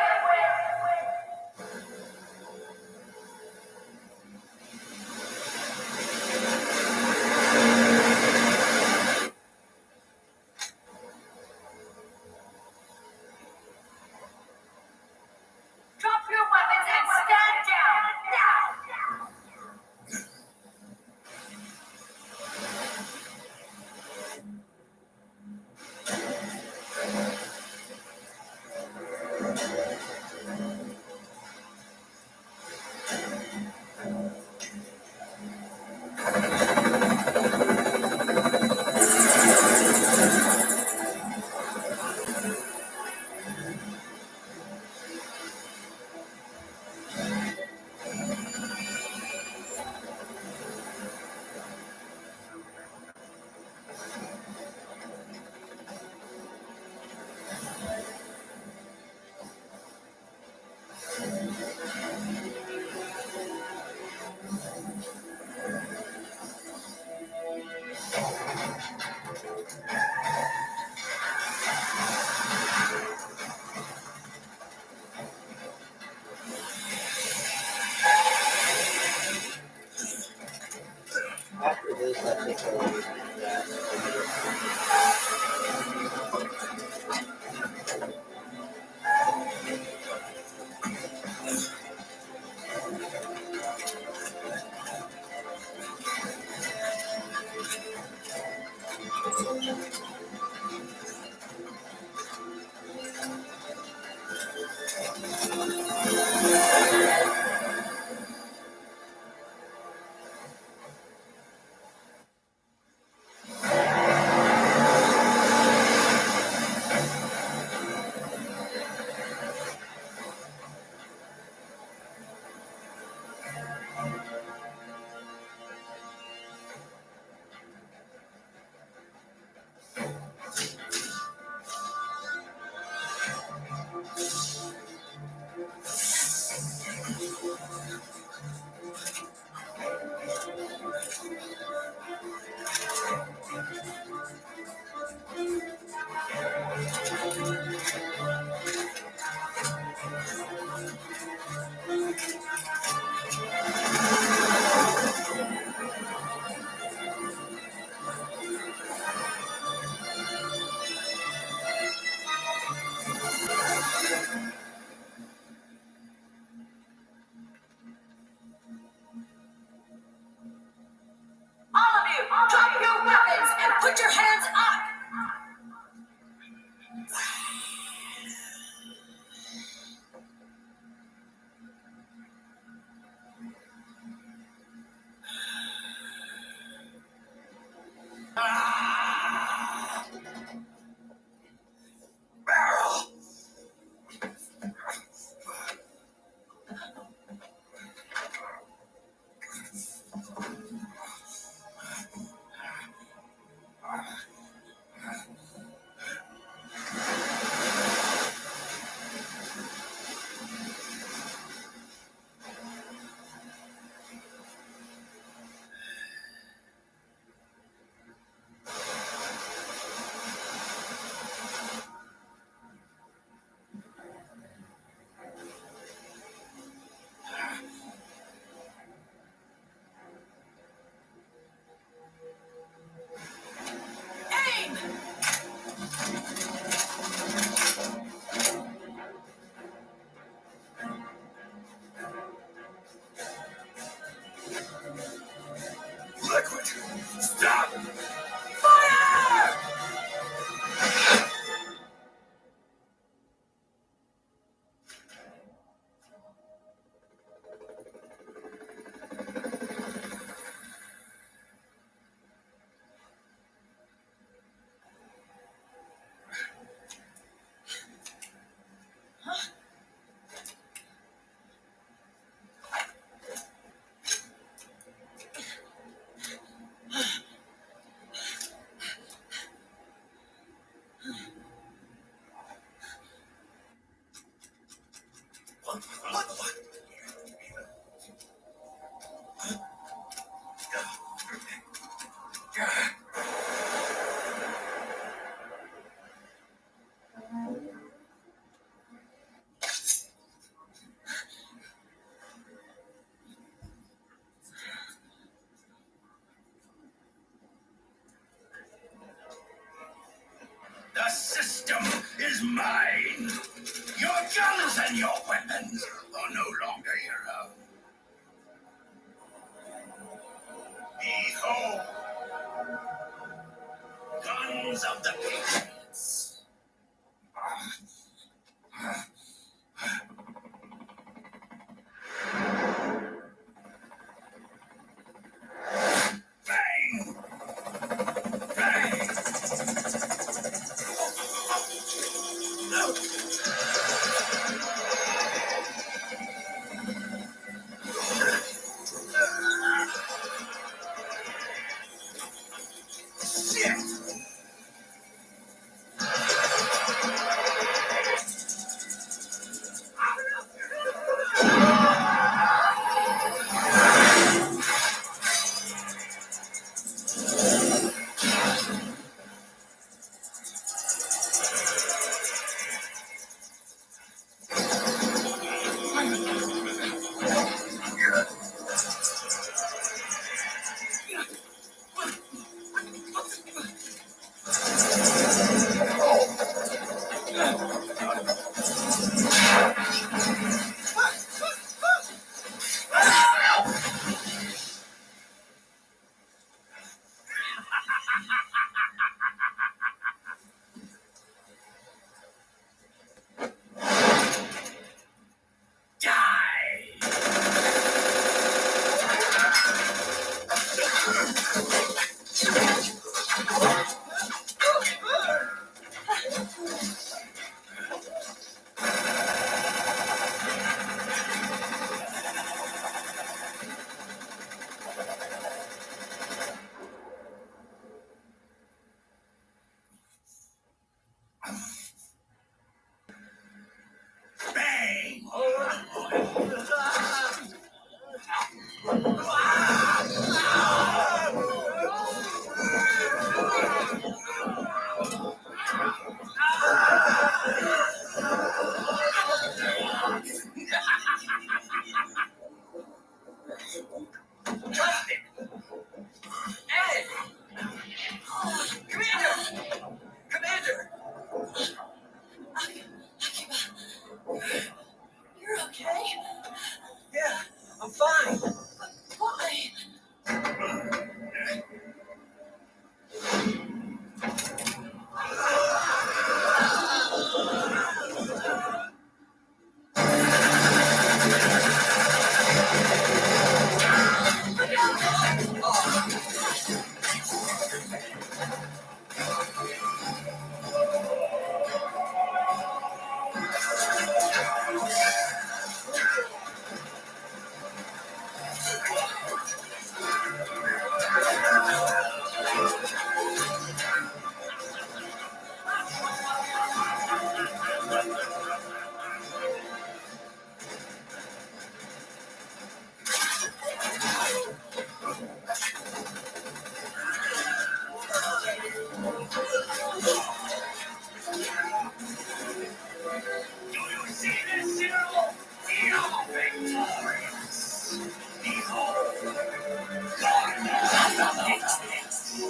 Drop your weapons and stand down, now! After this, I think I will do that. All of you, drop your weapons and put your hands up! Stop! Fire! What? The system is mine. Your guns and your weapons are no longer your own. Behold, guns of the Patriots. Bang! Bang! Shit! Die! Bang! Ed! Commander! You're okay? Yeah, I'm fine. Why? Do you see this, Cyril? We are victorious. Behold, guns of the Patriots.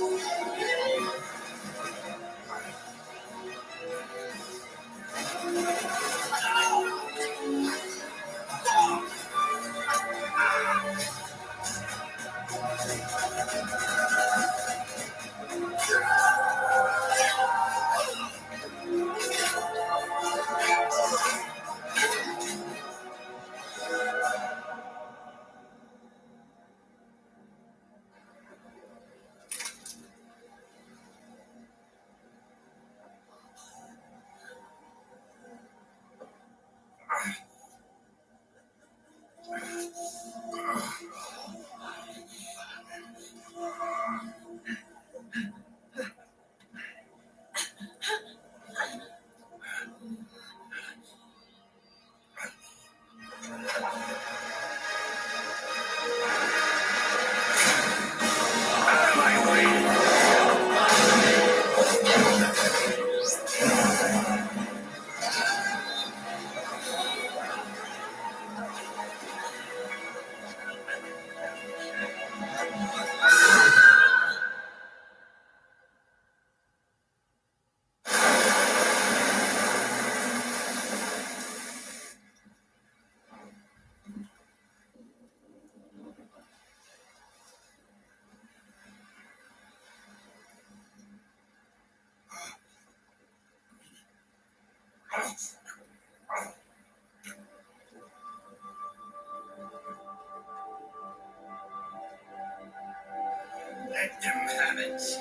them habits.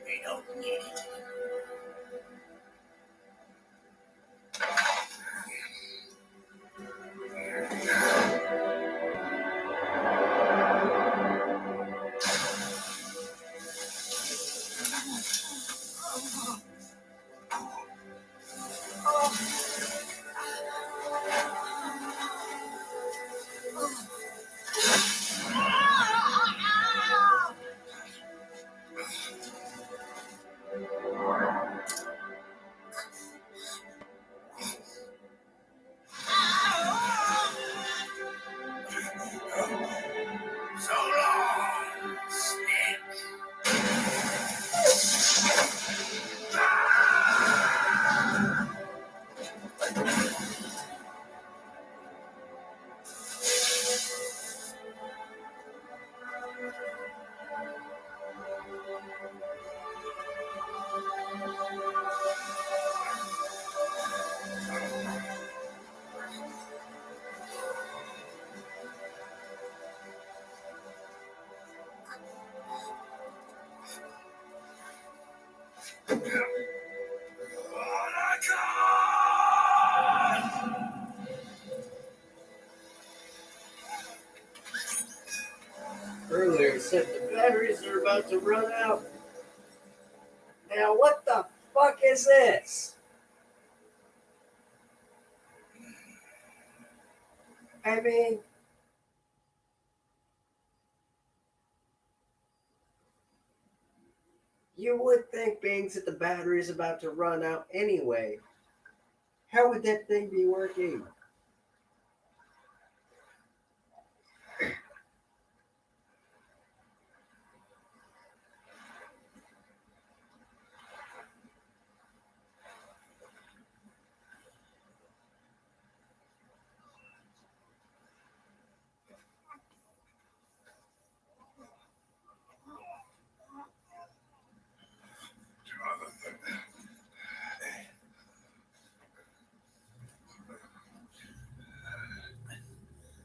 They don't need it. So long, Snake. Earlier it said the batteries are about to run out. Now what the fuck is this? I mean, you would think being that the battery is about to run out anyway. How would that thing be working?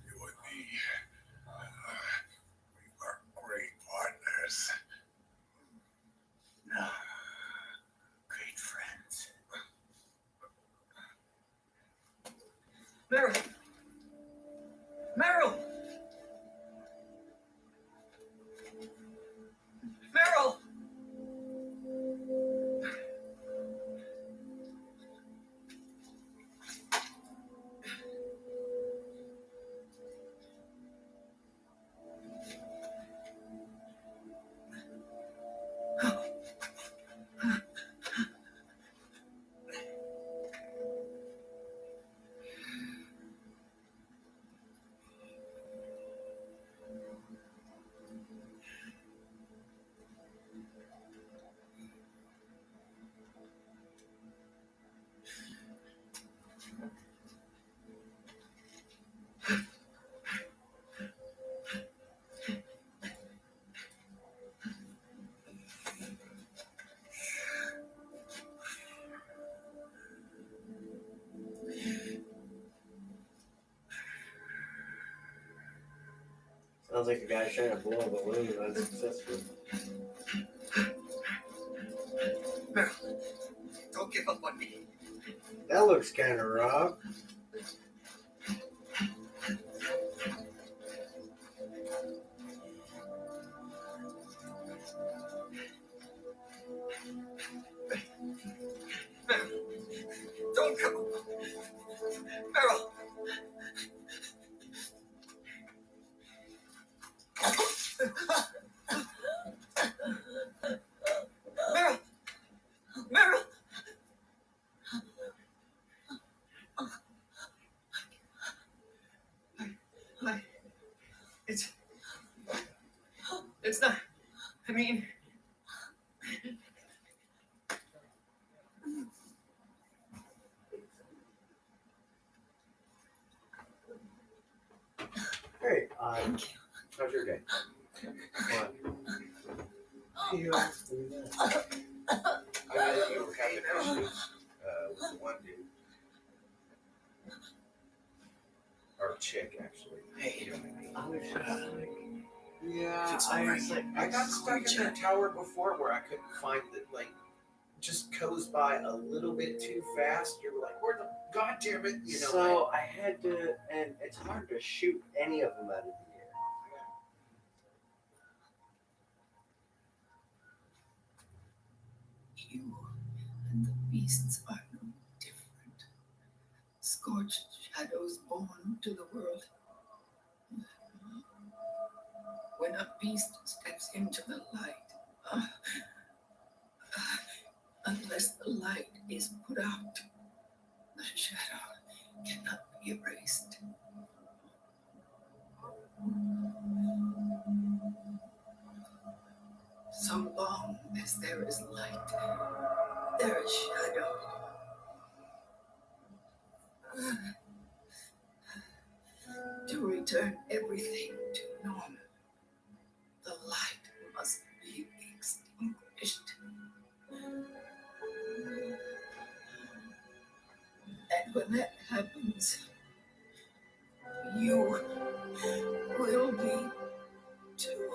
You and me, we were great partners. No. Great friends. Meryl! Meryl! Meryl! Sounds like a guy trying to blow a balloon unsuccessfully. Meryl, don't give up on me. That looks kind of rough. Meryl, don't go. Meryl. Meryl. Meryl. It's not. I mean. Hey, how's your day? What? You always do that. I know you were having issues with the one dude. Or chick, actually. Hey, I was just like, Yeah, It's I alright. was like, I got stuck in that tower before where I couldn't find it. Like, just goes by a little bit too fast. You're like, where the goddamn it? You know. So I had to, and it's hard to shoot any of them out of the air. You and the beasts are no different. Scorched shadows born to the world. When a beast steps into the light, unless the light is put out, the shadow cannot be erased. So long as there is light, there is shadow. To return everything to normal, the light must be extinguished. And when that happens, you will be too.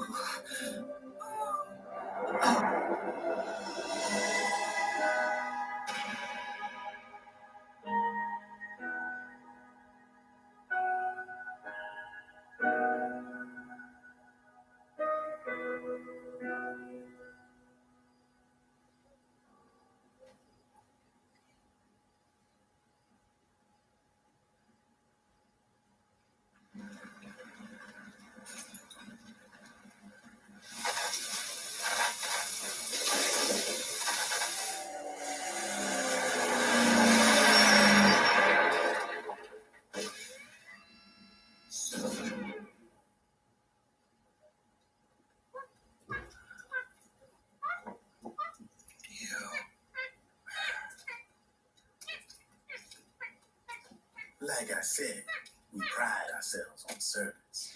Like I said, we pride ourselves on service.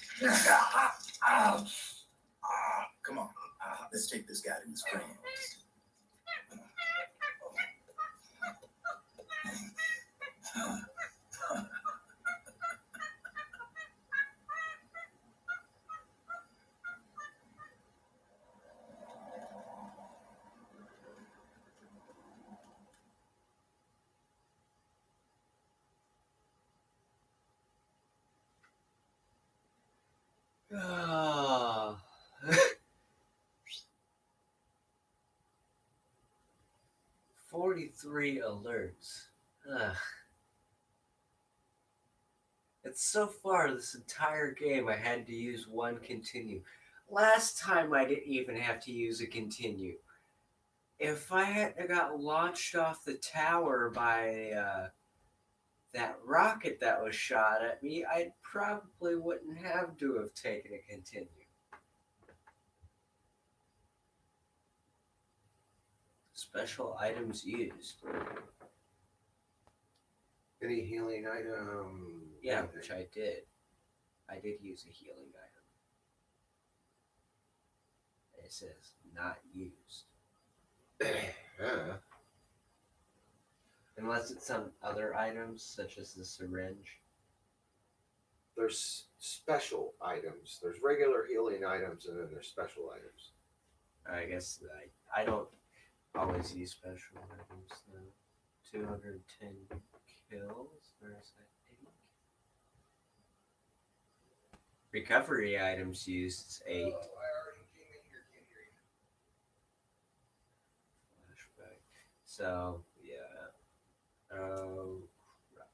Come on, let's take this guy to his friends. Ah. 43 alerts. Ugh. It's so far this entire game I had to use one continue. Last time I didn't even have to use a continue. If I hadn't got launched off the tower by that rocket that was shot at me, I probably wouldn't have to have taken a continue. Special items used. Any healing item? Yeah, which I did. I did use a healing item. It says not used. Unless it's some other items, such as the syringe. There's special items. There's regular healing items, and then there's special items. I guess I don't always use special items, though. 210 kills? Where's that date? Recovery items used is 8. I already came in here, can't hear you. Flashback. So, yeah. Oh, crap.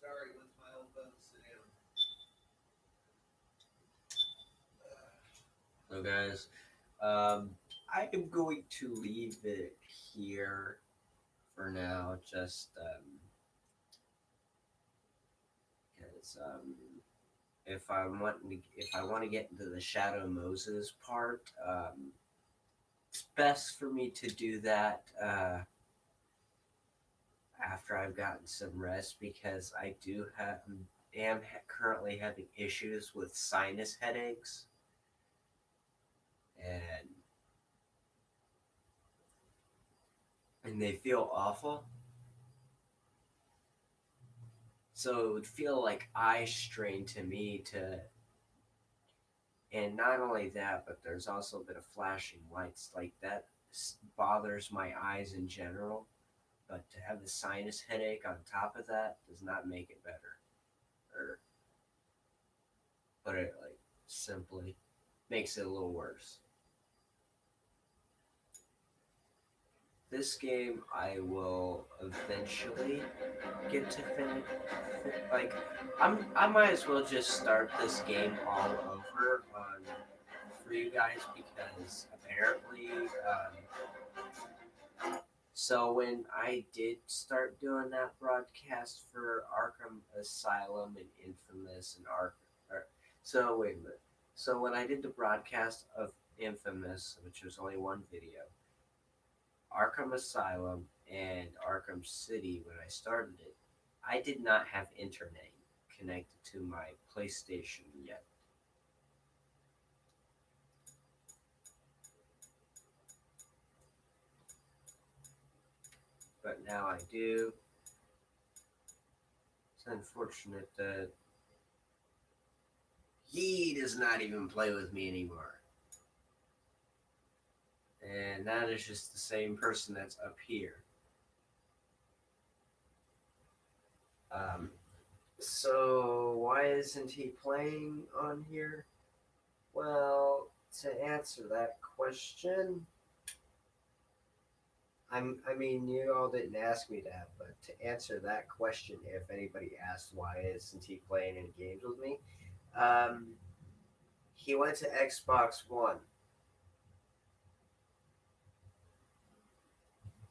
Sorry, with my old phone, sit down. So, guys, I am going to leave it here for now. Just because if I want to get into the Shadow Moses part, it's best for me to do that after I've gotten some rest, because I am currently having issues with sinus headaches, and they feel awful. So it would feel like eye strain to me to And not only that, but there's also a bit of flashing lights. Like that bothers my eyes in general. But to have the sinus headache on top of that does not make it better. Or put it like simply, makes it a little worse. This game I will eventually get to finish. Like I might as well just start this game all over on for you guys because apparently, so when I did start doing that broadcast for Arkham Asylum and Infamous and so wait a minute. So when I did the broadcast of Infamous, which was only one video, Arkham Asylum and Arkham City, when I started it, I did not have internet connected to my PlayStation yet. But now I do. It's unfortunate that he does not even play with me anymore. And that is just the same person that's up here. Um, so why isn't he playing on here? Well, to answer that question, I mean, you all didn't ask me that, but to answer that question, if anybody asked why isn't he playing any games with me, um, he went to Xbox One.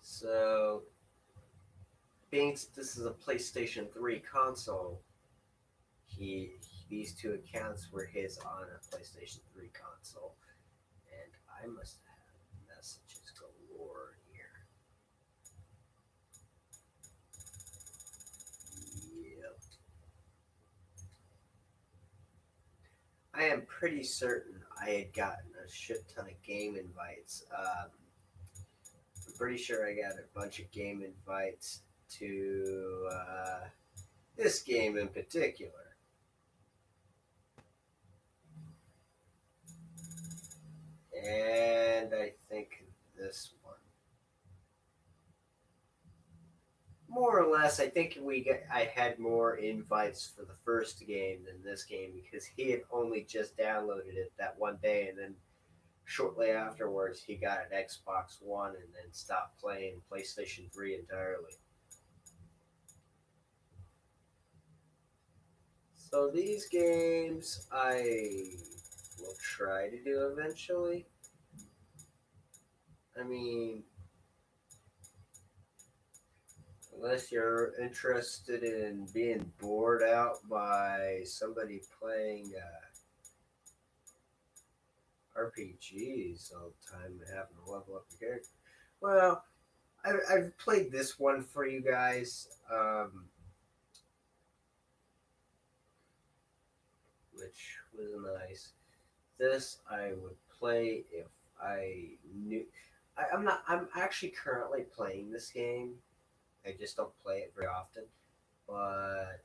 So, being this is a PlayStation 3 console, he these two accounts were his on a PlayStation 3 console, and I must have messages galore here. Yep. I am pretty certain I had gotten a shit ton of game invites. I'm pretty sure I got a bunch of game invites to this game in particular. And I think this one. More or less, I think I had more invites for the first game than this game because he had only just downloaded it that one day, and then shortly afterwards he got an Xbox One and then stopped playing PlayStation 3 entirely. So these games I will try to do eventually. I mean, unless you're interested in being bored out by somebody playing RPGs all the time and having to level up your character. Well, I've played this one for you guys, which was nice. This I would play if I knew. I'm not. I'm actually currently playing this game. I just don't play it very often. But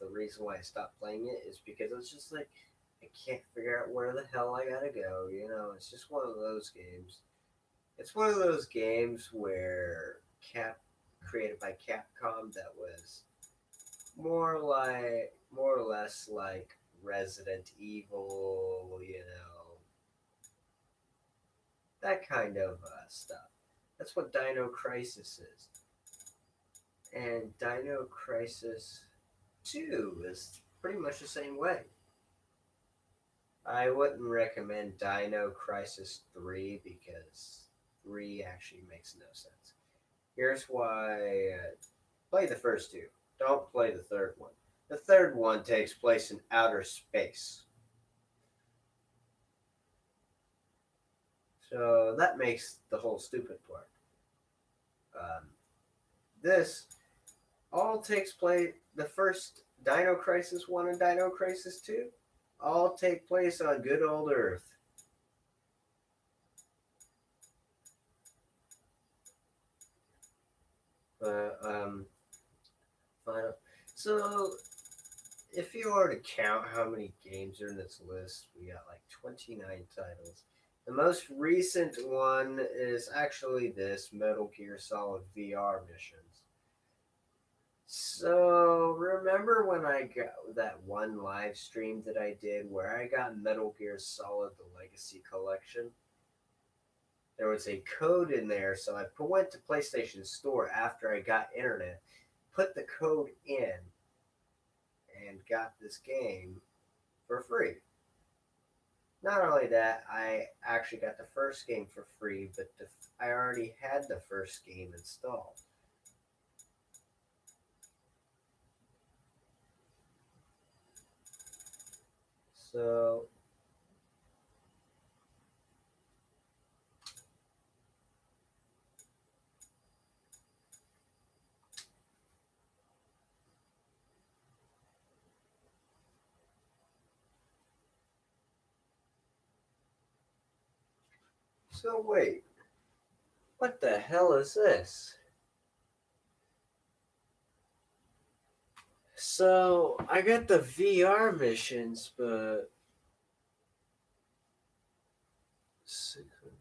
the reason why I stopped playing it is because it's just like I can't figure out where the hell I gotta go. You know, it's just one of those games. It's one of those games where created by Capcom that was more or less like Resident Evil. You know, that kind of stuff. That's what Dino Crisis is. And Dino Crisis 2 is pretty much the same way. I wouldn't recommend Dino Crisis 3 because 3 actually makes no sense. Here's why play the first two. Don't play the third one. The third one takes place in outer space. So that makes the whole stupid part. This all takes place, the first Dino Crisis 1 and Dino Crisis 2 all take place on good old Earth. Final. So if you were to count how many games are in this list, we got like 29 titles. The most recent one is actually this Metal Gear Solid VR missions. So, remember when I got that one live stream that I did where I got Metal Gear Solid the Legacy Collection? There was a code in there, so I went to PlayStation Store after I got internet, put the code in, and got this game for free. Not only that, I actually got the first game for free, but I already had the first game installed. So, wait, what the hell is this? So, I got the VR missions, but 600.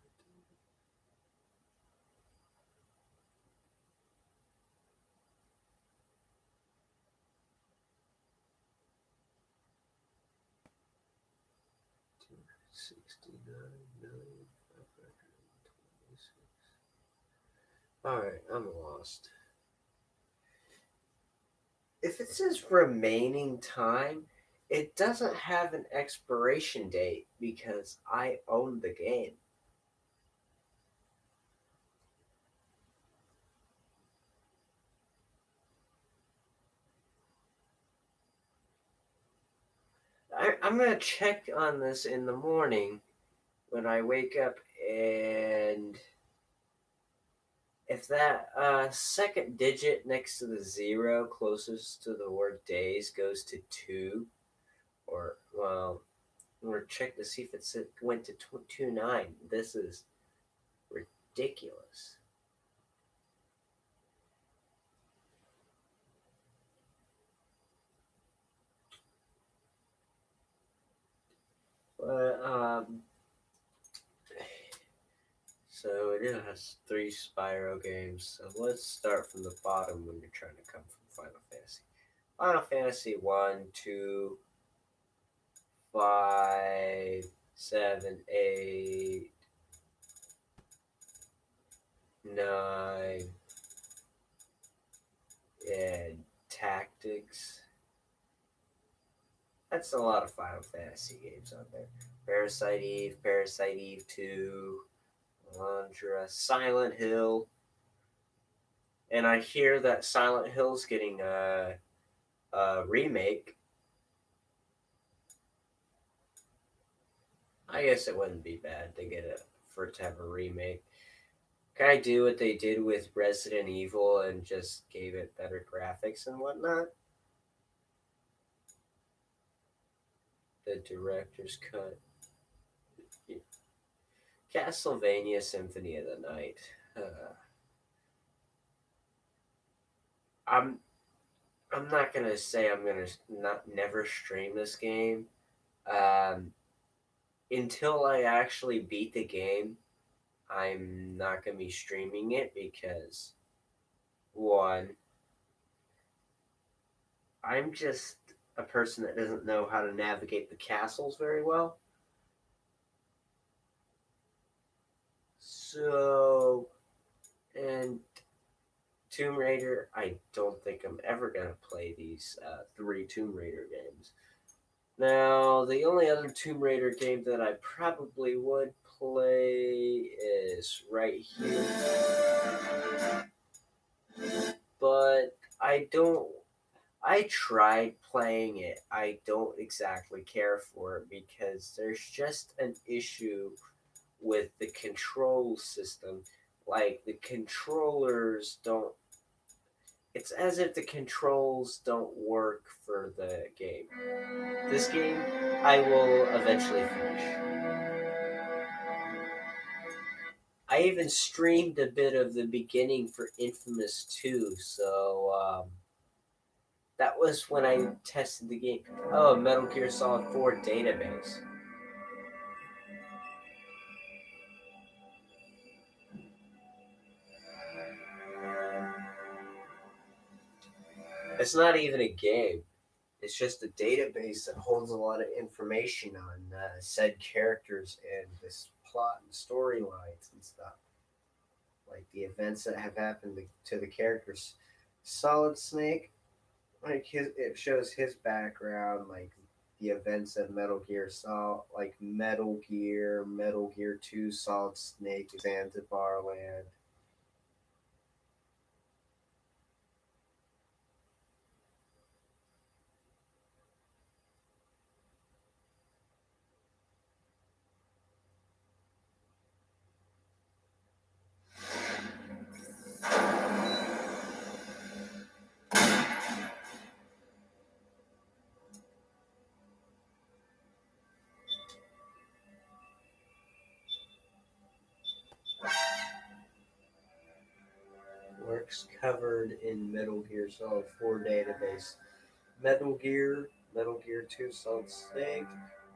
Alright, I'm lost. If it says remaining time, it doesn't have an expiration date because I own the game. I'm going to check on this in the morning when I wake up, and if that second digit next to the zero closest to the word days goes to 2, or, well, I'm going to check to see if it went to 29. This is ridiculous. But, so it has 3 Spyro games. So let's start from the bottom when you're trying to come from Final Fantasy. Final Fantasy 1, 2, 5, 7, 8, 9, and Tactics. That's a lot of Final Fantasy games on there. Parasite Eve 2, Alundra, Silent Hill. And I hear that Silent Hill's getting a remake. I guess it wouldn't be bad to get it for it to have a remake. Can I do what they did with Resident Evil and just gave it better graphics and whatnot? The director's cut. Castlevania Symphony of the Night. I'm I'm not gonna say I'm gonna not never stream this game. Um, until I actually beat the game, I'm not gonna be streaming it because one, I'm just a person that doesn't know how to navigate the castles very well. So, and Tomb Raider, I don't think I'm ever gonna play these 3 Tomb Raider games. Now, the only other Tomb Raider game that I probably would play is right here. But I don't. I tried playing it. I don't exactly care for it because there's just an issue with the control system. Like, the controllers don't. It's as if the controls don't work for the game. This game, I will eventually finish. I even streamed a bit of the beginning for Infamous 2, so That was when I tested the game. Oh, Metal Gear Solid 4 database. It's not even a game. It's just a database that holds a lot of information on said characters and this plot and storylines and stuff. Like the events that have happened to the characters. Solid Snake, like it shows his background, like the events of Metal Gear Solid, like Metal Gear 2, Solid Snake, Zanzibar Land. Works covered in Metal Gear Solid 4 database. Metal Gear 2 Solid Snake,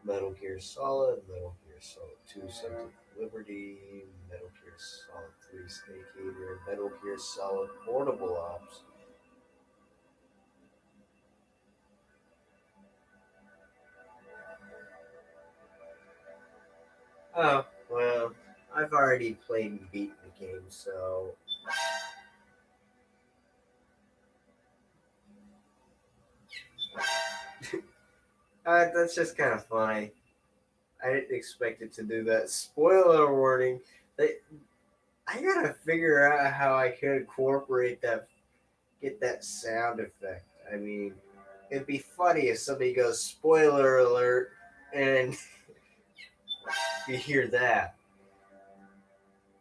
Metal Gear Solid, Metal Gear Solid 2 Sons of Liberty, Metal Gear Solid 3 Snake Eater, Metal Gear Solid Portable Ops. Oh, well, I've already played and beaten the game, so. That's just kind of funny. I didn't expect it to do that. Spoiler warning. I gotta figure out how I could incorporate that, get that sound effect. I mean, it'd be funny if somebody goes, spoiler alert, and you hear that.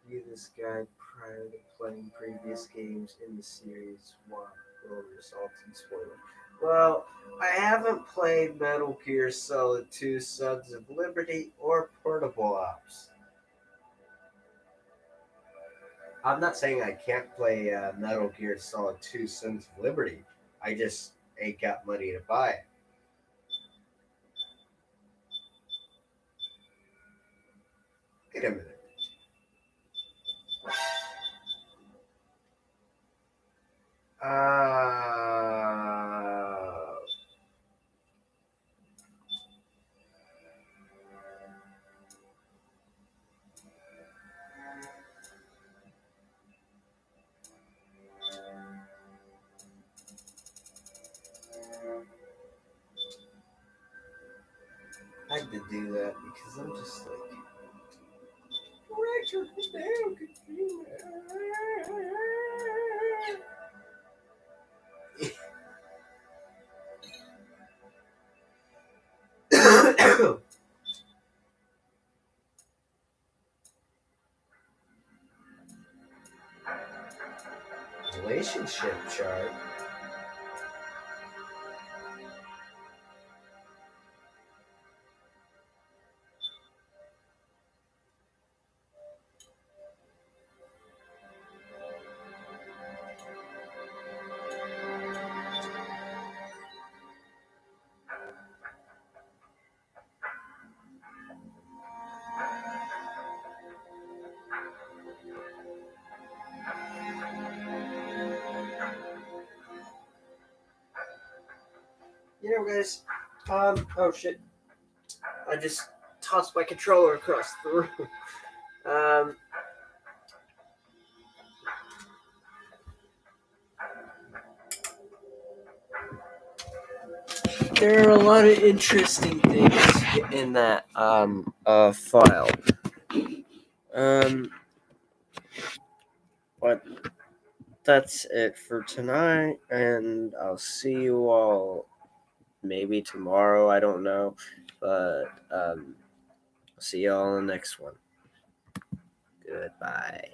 View this guide prior to playing previous games in the series. What will results in spoiler? Well, I haven't played Metal Gear Solid 2 Sons of Liberty or Portable Ops. I'm not saying I can't play Metal Gear Solid 2 Sons of Liberty. I just ain't got money to buy it. Wait a minute. I had to do that because I'm just like, Richard, damn, could you? Relationship chart. You know, guys. Oh shit! I just tossed my controller across the room. Um. There are a lot of interesting things in that file. But that's it for tonight, and I'll see you all maybe tomorrow. I don't know, but I'll see you all in the next one. Goodbye.